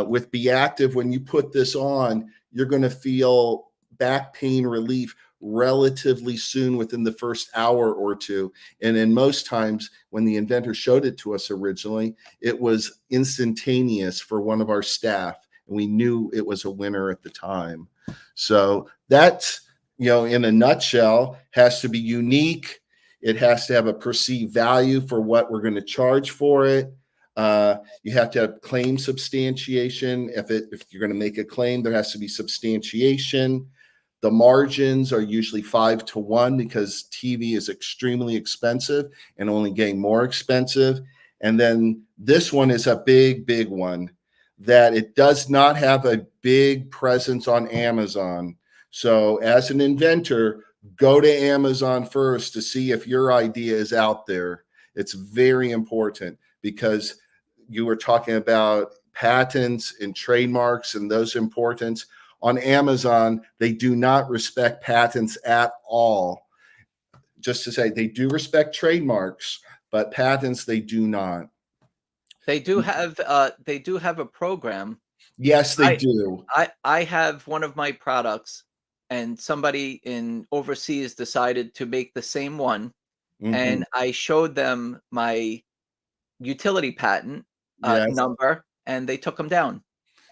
With Be Active, when you put this on, you're going to feel back pain relief relatively soon, within the first hour or two. And in most times, when the inventor showed it to us originally, it was instantaneous for one of our staff. And we knew it was a winner at the time. So that's, in a nutshell, has to be unique. It has to have a perceived value for what we're going to charge for it. You have to have claim substantiation. If you're going to make a claim, there has to be substantiation. The margins are usually 5-1 because TV is extremely expensive and only getting more expensive. And then this one is a big one, that it does not have a big presence on Amazon. So as an inventor, go to Amazon first to see if your idea is out there. It's very important, because you were talking about patents and trademarks and those importance. On Amazon, they do not respect patents at all. Just to say, they do respect trademarks, but patents they do not. They do have a program. Yes, they do. I have one of my products, and somebody in overseas decided to make the same one, and I showed them my utility patent number, and they took them down.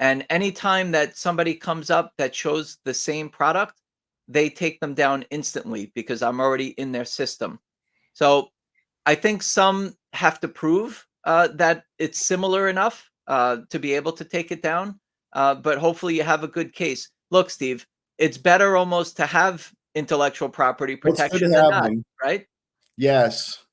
And anytime that somebody comes up that shows the same product, they take them down instantly, because I'm already in their system. So I think some have to prove that it's similar enough to be able to take it down. But hopefully you have a good case. Look, Steve, it's better almost to have intellectual property protection than not, right? Yes.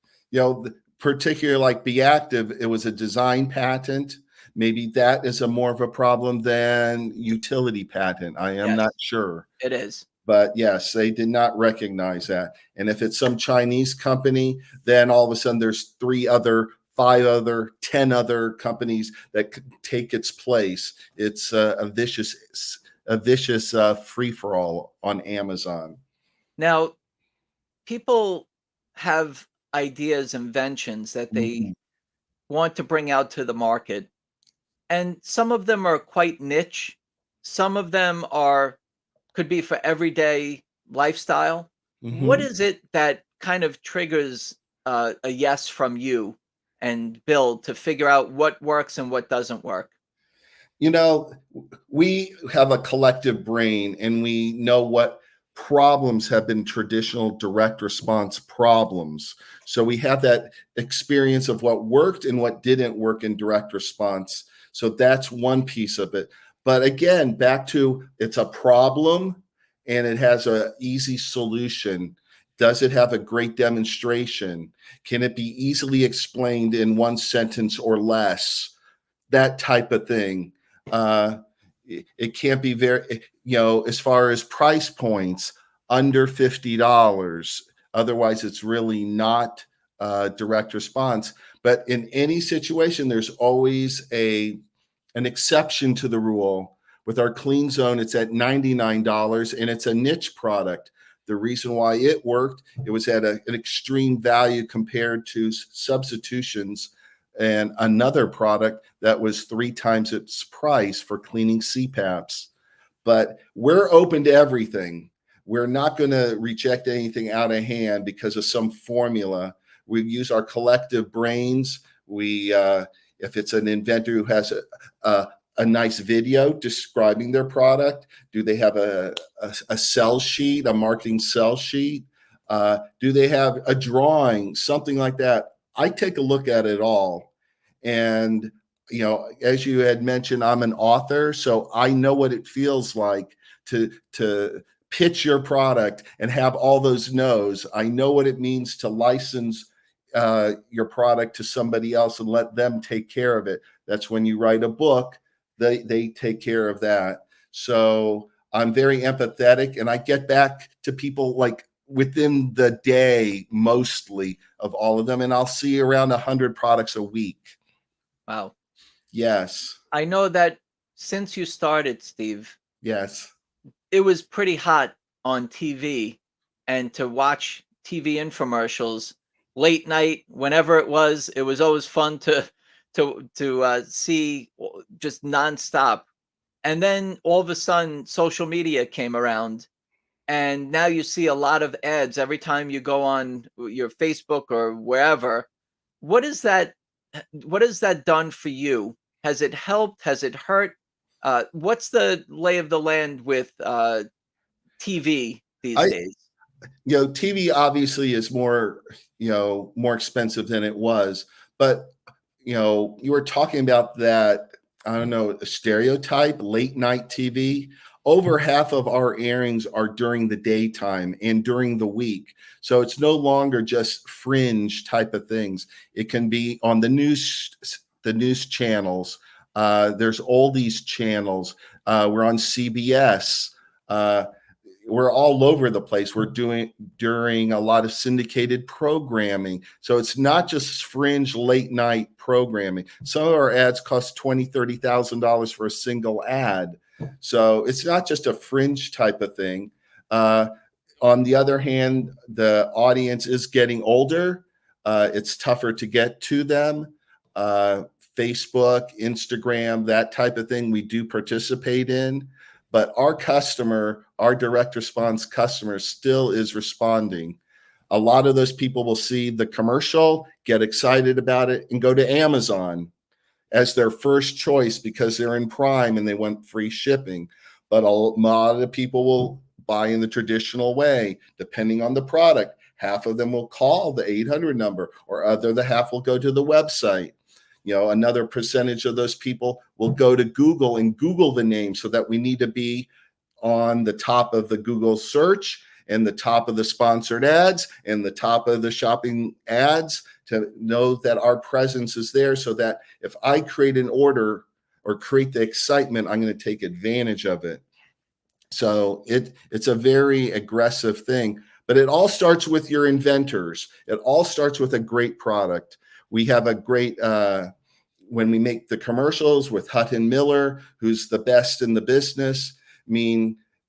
Particularly like Be Active, it was a design patent. Maybe that is more of a problem than utility patent. I am not sure. It is. But yes, they did not recognize that. And if it's some Chinese company, then all of a sudden there's 3 other, 5 other, 10 other companies that could take its place. It's a vicious free-for-all on Amazon. Now, people have ideas, inventions that they want to bring out to the market. And some of them are quite niche. Some of them could be for everyday lifestyle. What is it that kind of triggers a yes from you and Bill to figure out what works and what doesn't work? We have a collective brain, and we know what problems have been traditional direct response problems. So we have that experience of what worked and what didn't work in direct response. So that's one piece of it. But again, back to, it's a problem and it has an easy solution. Does it have a great demonstration? Can it be easily explained in 1 sentence or less? That type of thing. it can't be very, as far as price points, under $50. Otherwise, it's really not direct response. But in any situation, there's always an exception to the rule. With our Clean Zone, it's at $99, and it's a niche product. The reason why it worked, it was at an extreme value compared to substitutions and another product that was 3 times its price for cleaning CPAPs. But we're open to everything. We're not going to reject anything out of hand because of some formula. We use our collective brains. If it's an inventor who has a nice video describing their product, do they have a sell sheet, a marketing sell sheet? Do they have a drawing, something like that? I take a look at it all. And, as you had mentioned, I'm an author, so I know what it feels like to pitch your product and have all those no's. I know what it means to license your product to somebody else and let them take care of it. That's when you write a book, they take care of that. So I'm very empathetic, and I get back to people like within the day, mostly of all of them, and I'll see around 100 products a week. Wow. Yes. I know that since you started, Steve, Yes. it was pretty hot on TV, and to watch TV infomercials late night, whenever it was always fun to see just nonstop. And then all of a sudden, social media came around, and now you see a lot of ads every time you go on your Facebook or wherever. What has that done for you? Has it helped? Has it hurt? What's the lay of the land with TV these days? TV obviously is more expensive than it was, but you were talking about that, I don't know, a stereotype, late night TV. Over half of our airings are during the daytime and during the week. So it's no longer just fringe type of things. It can be on the news channels. There's all these channels. We're on CBS. We're all over the place. We're during a lot of syndicated programming. So it's not just fringe late night programming. Some of our ads cost $20,000, $30,000 for a single ad. So it's not just a fringe type of thing. On the other hand, the audience is getting older. It's tougher to get to them. Facebook, Instagram, that type of thing we do participate in. But our customer, our direct response customer, still is responding. A lot of those people will see the commercial, get excited about it, and go to Amazon as their first choice because they're in Prime and they want free shipping. But a lot of people will buy in the traditional way, depending on the product. Half of them will call the 800 number, or the half will go to the website. Another percentage of those people will go to Google and Google the name, so that we need to be on the top of the Google search and the top of the sponsored ads and the top of the shopping ads to know that our presence is there, so that if I create an order or create the excitement, I'm going to take advantage of it. So it's a very aggressive thing, but it all starts with your inventors. It all starts with a great product. We have a great, when we make the commercials with Hutton Miller, who's the best in the business,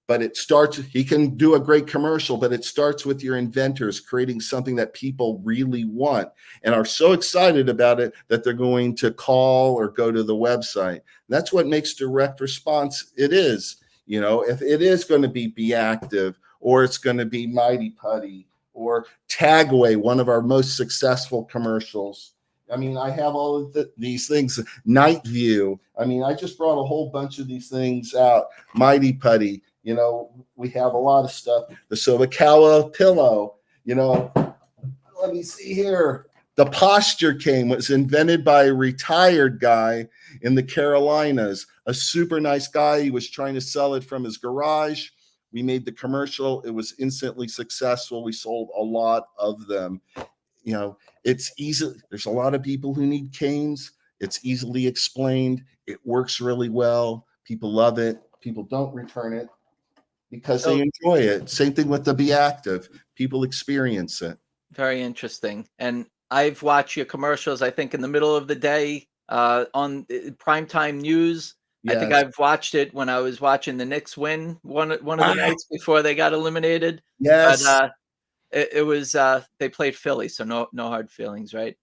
but it starts, he can do a great commercial, but it starts with your inventors creating something that people really want and are so excited about it that they're going to call or go to the website. That's what makes direct response. It is, if it is going to be Active, or it's going to be Mighty Putty, or Tagway, one of our most successful commercials. I have all of these things. Night View. I just brought a whole bunch of these things out. Mighty Putty. We have a lot of stuff. The Sobakawa pillow. Let me see here. The posture cane was invented by a retired guy in the Carolinas. A super nice guy. He was trying to sell it from his garage. We made the commercial. It was instantly successful. We sold a lot of them. It's easy. There's a lot of people who need canes. It's easily explained. It works really well, People love it. People don't return it because So- they enjoy it. Same thing with the Be Active. People experience it. Very interesting. And I've watched your commercials, I think, in the middle of the day on primetime news. I think Yes. I've watched it when I was watching the Knicks win one of the nights before they got eliminated. Yes. But it was they played Philly, so no hard feelings, right?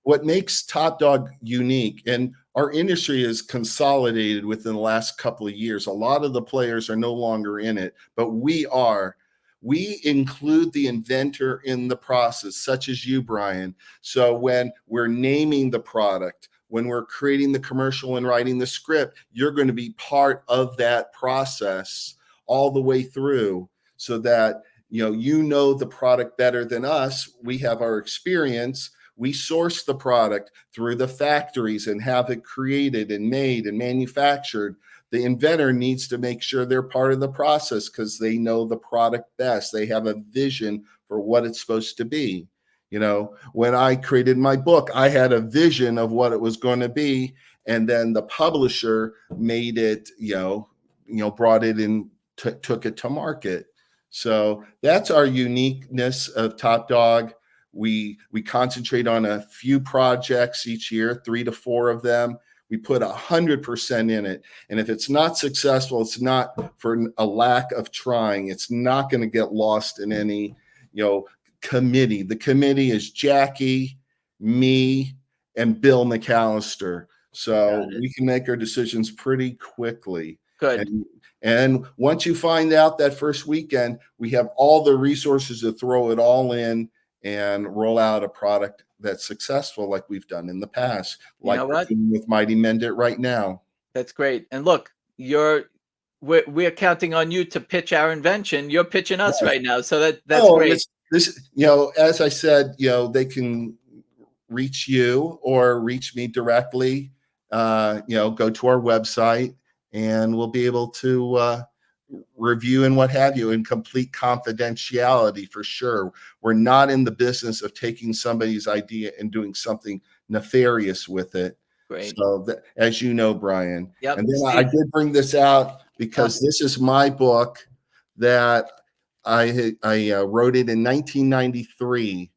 What makes Top Dog unique, and our industry is consolidated within the last couple of years. A lot of the players are no longer in it, but we are. We include the inventor in the process, such as you, Brian. So when we're naming the product, when we're creating the commercial and writing the script, you're going to be part of that process all the way through, so that you know the product better than us. We have our experience. We source the product through the factories and have it created and made and manufactured. The inventor needs to make sure they're part of the process because they know the product best. They have a vision for what it's supposed to be. When I created my book, I had a vision of what it was going to be, and then the publisher made it, brought it in, took it to market. So that's our uniqueness of Top Dog. We concentrate on a few projects each year, 3 to 4 of them. We put 100% in it. And if it's not successful, it's not for a lack of trying. It's not going to get lost in any, committee. The committee is Jackie, me, and Bill McAllister. So we can make our decisions pretty quickly. Good. And once you find out that first weekend, we have all the resources to throw it all in and roll out a product that's successful, like we've done in the past, like we're doing with Mighty Mendit right now. That's great. And look, we're counting on you to pitch our invention. You're pitching us right now, so that's great. This, as I said, they can reach you or reach me directly. Go to our website, and we'll be able to review and what have you in complete confidentiality for sure. We're not in the business of taking somebody's idea and doing something nefarious with it. Great. So as you know, Brian. Yep. And then I did bring this out because this is my book that I wrote it in 1993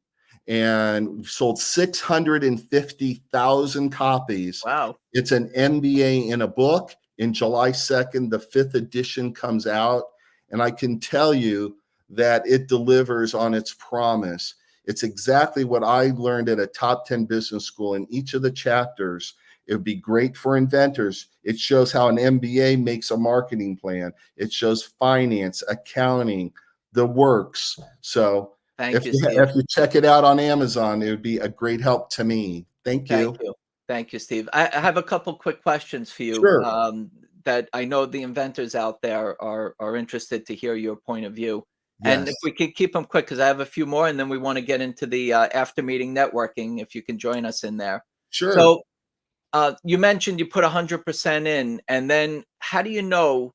and sold 650,000 copies. Wow. It's an MBA in a book. In July 2nd, the 5th edition comes out, and I can tell you that it delivers on its promise. It's exactly what I learned at a top 10 business school. In each of the chapters, it would be great for inventors. It shows how an MBA makes a marketing plan. It shows finance, accounting, the works. So if you check it out on Amazon, it would be a great help to me. Thank you. Thank you, Steve. I have a couple quick questions for you. Sure. That I know the inventors out there are interested to hear your point of view. Yes. And if we could keep them quick, because I have a few more, and then we want to get into the after meeting networking, if you can join us in there. Sure. So you mentioned you put 100% in, and then how do you know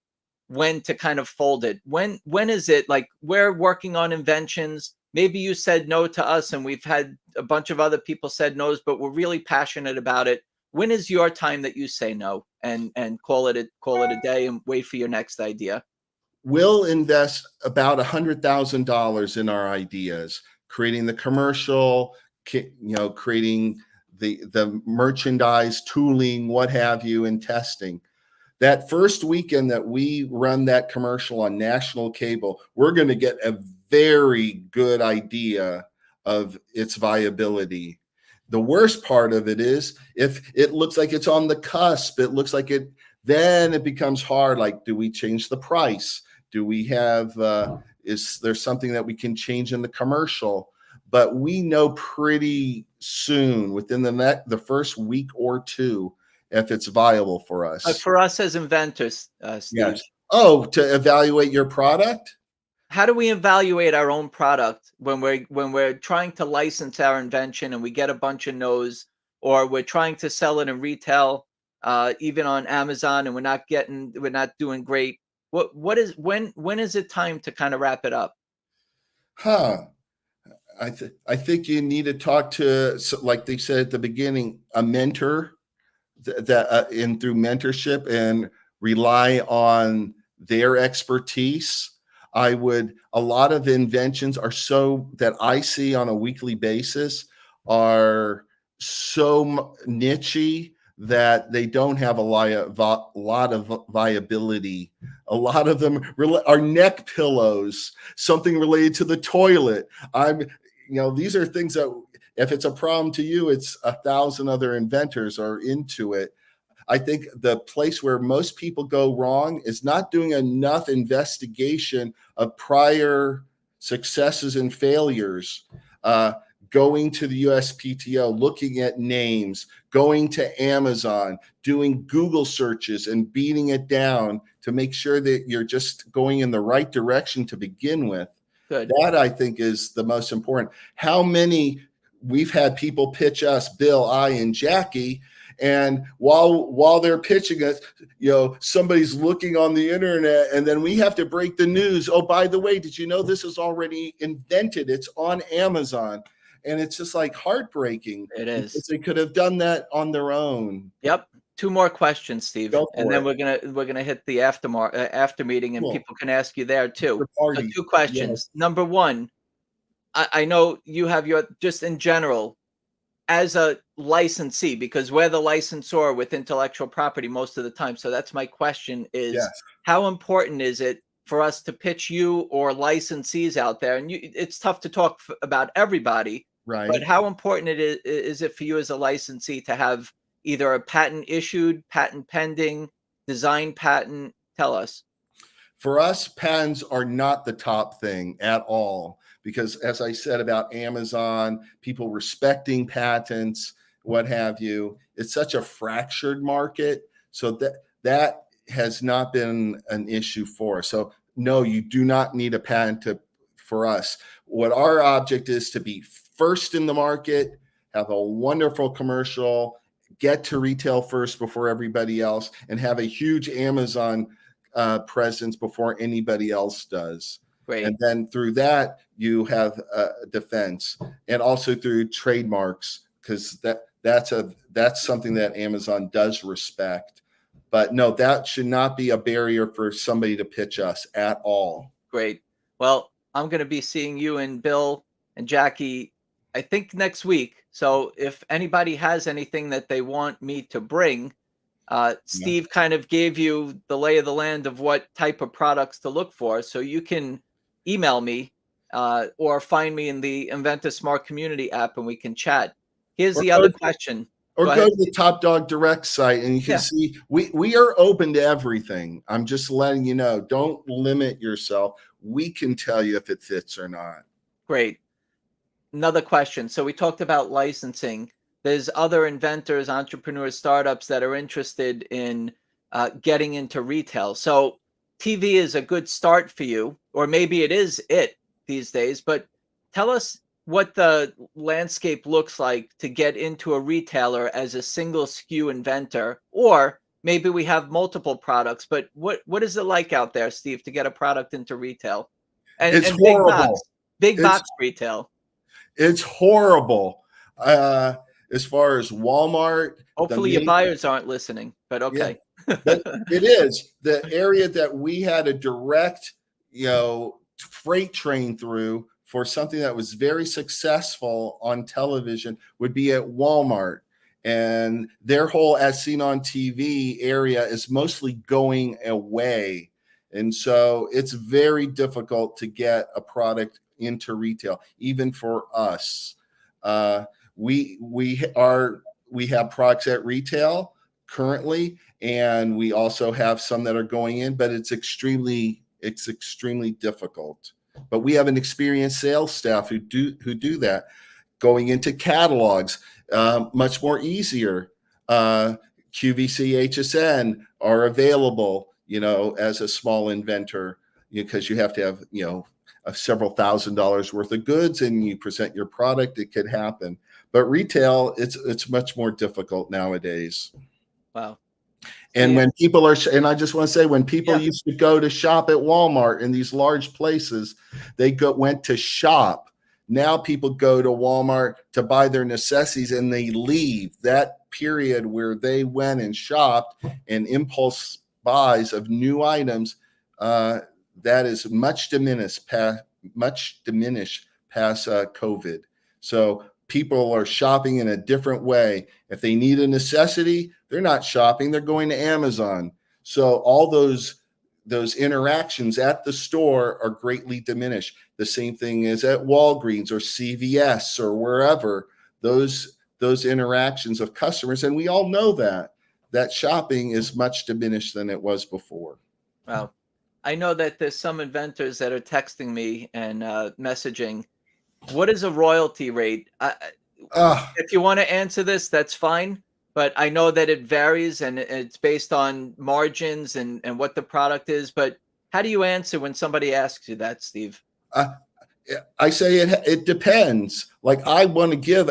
when to kind of fold it? When is it like we're working on inventions? Maybe you said no to us, and we've had a bunch of other people said no's, but we're really passionate about it. When is your time that you say no and call it a day and wait for your next idea? We'll invest about $100,000 in our ideas, creating the commercial, creating the merchandise, tooling, what have you, and testing. That first weekend that we run that commercial on national cable, we're going to get a very good idea of its viability. The worst part of it is if it looks like it's on the cusp, it looks like it, then it becomes hard. Like, do we change the price? Do we have, is there something that we can change in the commercial? But we know pretty soon, within the first week or two, if it's viable for us. For us as inventors, Steve. Yes. Oh, to evaluate your product? How do we evaluate our own product when we're trying to license our invention and we get a bunch of no's, or we're trying to sell it in retail, even on Amazon, and we're not doing great? When is it time to kind of wrap it up? I think you need to talk to, like they said at the beginning, a mentor that through mentorship, and rely on their expertise. A lot of inventions are so that I see on a weekly basis are so nichey that they don't have a lot of viability. A lot of them are neck pillows, something related to the toilet. These are things that if it's a problem to you, it's 1,000 other inventors are into it. I think the place where most people go wrong is not doing enough investigation of prior successes and failures. Going to the USPTO, looking at names, going to Amazon, doing Google searches and beating it down to make sure that you're just going in the right direction to begin with. Good. That I think is the most important. How many we've had people pitch us, Bill, I, and Jackie, and while they're pitching us, somebody's looking on the internet, and then we have to break the news. Oh, by the way, did you know this is already invented? It's on Amazon. And it's just like heartbreaking. It is. Because they could have done that on their own. Yep. 2 more questions, Steve, and then it. we're gonna hit the after meeting, and Cool. people can ask you there too. So 2 questions. Yes. Number 1, I know you have just in general as a licensee, because we're the licensor with intellectual property most of the time. So that's my question: is Yes. how important is it for us to pitch you or licensees out there? And it's tough to talk about everybody. Right. But how important is it for you as a licensee to have either a patent issued, patent pending, design patent? Tell us. For us, patents are not the top thing at all, because as I said about Amazon, people respecting patents, what have you, it's such a fractured market. So that has not been an issue for us. So no, you do not need a patent for us. What our object is to be first in the market, have a wonderful commercial, get to retail first before everybody else, and have a huge Amazon presence before anybody else does. Great. And then through that, you have defense, and also through trademarks, because that's something that Amazon does respect. But no, that should not be a barrier for somebody to pitch us at all. Great. Well, I'm going to be seeing you and Bill and Jackie, I think, next week. So if anybody has anything that they want me to bring, Steve kind of gave you the lay of the land of what type of products to look for. So you can email me or find me in the Inventa Smart Community app, and we can chat. Here's the other question. Or go to the Top Dog Direct site, and you can see we are open to everything. I'm just letting you know. Don't limit yourself. We can tell you if it fits or not. Great. Another question. So we talked about licensing. There's other inventors, entrepreneurs, startups that are interested in getting into retail. So TV is a good start for you, or maybe it is these days. But tell us what the landscape looks like to get into a retailer as a single SKU inventor, or maybe we have multiple products, but what is it like out there, Steve, to get a product into retail? And horrible. Big box retail. It's horrible. As far as Walmart. Hopefully your buyers aren't listening, but okay. Yeah, but it is the area that we had a direct, freight train through for something that was very successful on television would be at Walmart. And their whole as seen on TV area is mostly going away. And so it's very difficult to get a product into retail, even for us. We have products at retail currently, and we also have some that are going in, but it's extremely difficult. But we have an experienced sales staff who do that. Going into catalogs, much more easier. QVC, HSN are available, as a small inventor, because you have to have, several $1,000s worth of goods, and you present your product. It could happen. But retail, it's much more difficult nowadays. Wow. And when people and I just want to say, when people used to go to shop at Walmart in these large places, they went to shop. Now people go to Walmart to buy their necessities, and they leave. That period where they went and shopped and impulse buys of new items, that is much diminished past COVID. So people are shopping in a different way. If they need a necessity, they're not shopping, they're going to Amazon. So all those interactions at the store are greatly diminished. The same thing is at Walgreens or CVS or wherever, those interactions of customers. And we all know that shopping is much diminished than it was before. Wow. I know that there's some inventors that are texting me and messaging. What is a royalty rate? If you want to answer this, that's fine. But I know that it varies and it's based on margins and what the product is. But how do you answer when somebody asks you that, Steve? I say it depends. Like, I want to give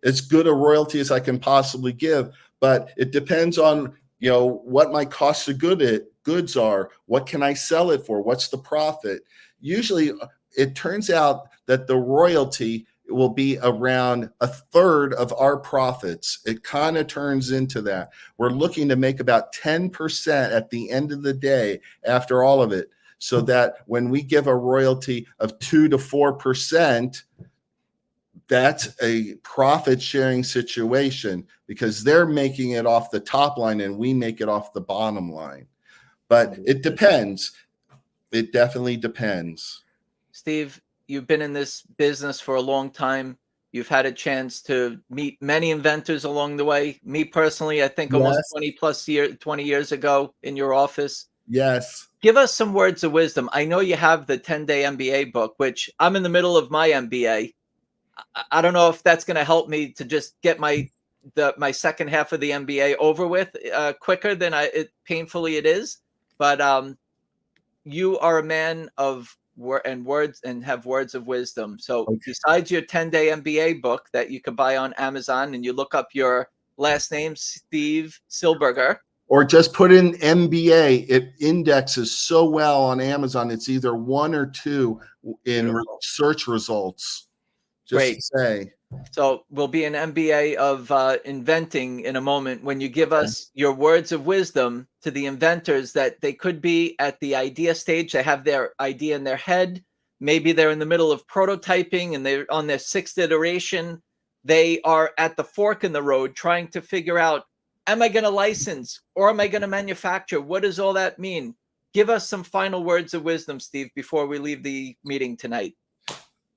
as good a royalty as I can possibly give, but it depends on, what my cost of goods are. What can I sell it for? What's the profit? Usually it turns out that the royalty will be around a third of our profits. It kind of turns into that. We're looking to make about 10% at the end of the day after all of it, so that when we give a royalty of 2 to 4%, that's a profit sharing situation, because they're making it off the top line and we make it off the bottom line. But it depends. It definitely depends. Steve, you've been in this business for a long time. You've had a chance to meet many inventors along the way. Me personally, I think almost 20 years ago in your office. Yes. Give us some words of wisdom. I know you have the 10-day MBA book, which I'm in the middle of my MBA. I don't know if that's going to help me to just get my second half of the MBA over with quicker than painfully it is. But you are a man of words and have words of wisdom. So besides your 10-day MBA book that you can buy on Amazon, and you look up your last name, Steve Silbiger, or just put in MBA, it indexes so well on Amazon. It's either 1 or 2 in search results. Great. To say. So we'll be an MBA of inventing in a moment, when you give us your words of wisdom to the inventors, that they could be at the idea stage. They have their idea in their head. Maybe they're in the middle of prototyping and they're on their 6th iteration. They are at the fork in the road trying to figure out, am I going to license or am I going to manufacture? What does all that mean? Give us some final words of wisdom, Steve, before we leave the meeting tonight.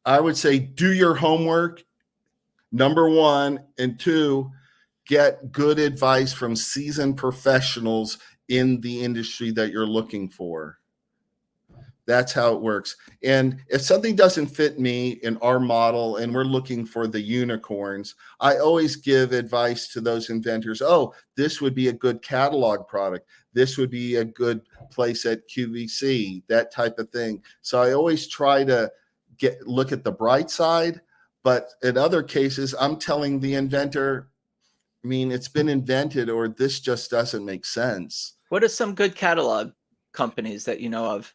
I would say do your homework, number 1, and 2, get good advice from seasoned professionals in the industry that you're looking for. That's how it works. And if something doesn't fit me in our model and we're looking for the unicorns, I always give advice to those inventors. Oh, this would be a good catalog product. This would be a good place at QVC, that type of thing. So I always try to look at the bright side. But in other cases, I'm telling the inventor, it's been invented, or this just doesn't make sense. What are some good catalog companies that you know of?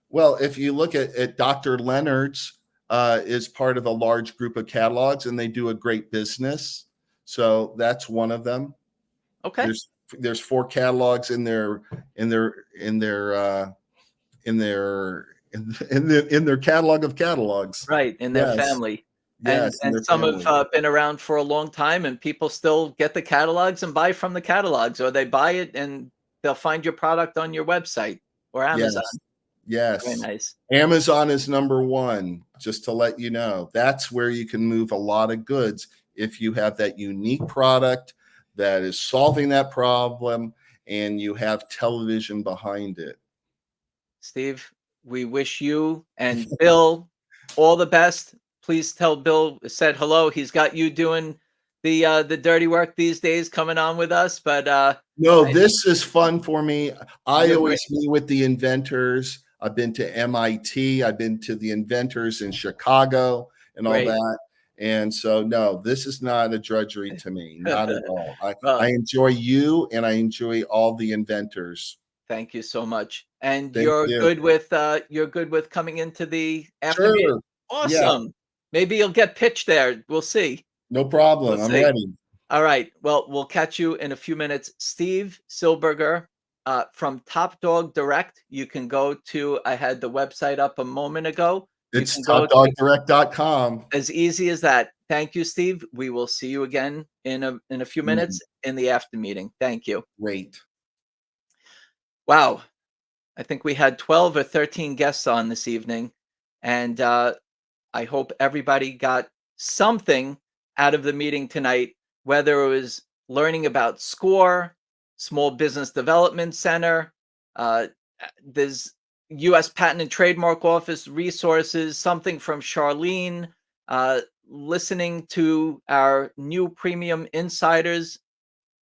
Well, if you look at Dr. Leonard's, is part of a large group of catalogs, and they do a great business. So that's one of them. Okay. There's 4 catalogs in their catalog of catalogs. Right, in their family. Yes, and some have been around for a long time, and people still get the catalogs and buy from the catalogs, or they buy it and they'll find your product on your website or Amazon. Yes. Very nice. Amazon is number 1, just to let you know. That's where you can move a lot of goods if you have that unique product that is solving that problem and you have television behind it. Steve, we wish you and Bill all the best. Please tell Bill said hello. He's got you doing the dirty work these days, coming on with us. But no, this is fun for me. I always meet with the inventors. I've been to MIT. I've been to the inventors in Chicago and all that. And so, no, this is not a drudgery to me, not at all. I enjoy you, and I enjoy all the inventors. Thank you so much. And you're good with coming into the afternoon. Sure. Awesome. Yeah. Maybe you'll get pitched there. We'll see. No problem. I'm ready. All right. Well, we'll catch you in a few minutes. Steve Silbiger, from Top Dog Direct, you can go to, I had the website up a moment ago. It's You can go to- topdogdirect.com. As easy as that. Thank you, Steve. We will see you again in a few minutes in the after meeting. Thank you. Great. Wow. I think we had 12 or 13 guests on this evening, and I hope everybody got something out of the meeting tonight, whether it was learning about SCORE, Small Business Development Center, there's U.S. Patent and Trademark Office resources, something from Charlene, listening to our new premium insiders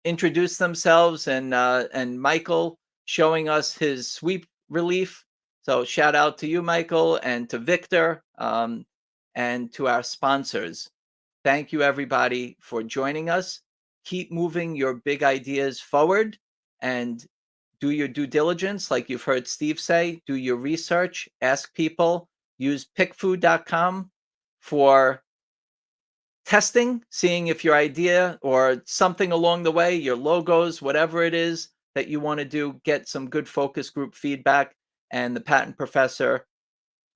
introduce themselves, and Michael showing us his sweep relief. So shout out to you, Michael, and to Victor, and to our sponsors. Thank you, everybody, for joining us. Keep moving your big ideas forward and do your due diligence. Like you've heard Steve say, do your research, ask people, use pickfood.com for testing, seeing if your idea or something along the way, your logos, whatever it is that you want to do, get some good focus group feedback. And the Patent Professor,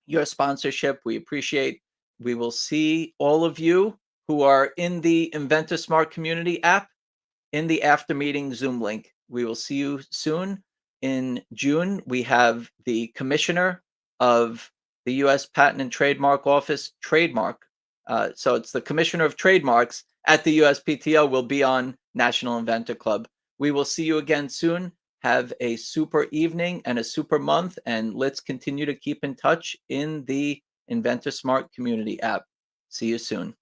your sponsorship, we appreciate. We will see all of you who are in the Inventor Smart Community app in the after meeting Zoom link. We will see you soon. In June, we have the Commissioner of the U.S. Patent and Trademark Office trademark. So it's the Commissioner of Trademarks at the USPTO will be on National Inventor Club. We will see you again soon. Have a super evening and a super month, and let's continue to keep in touch in the Inventor Smart Community app. See you soon.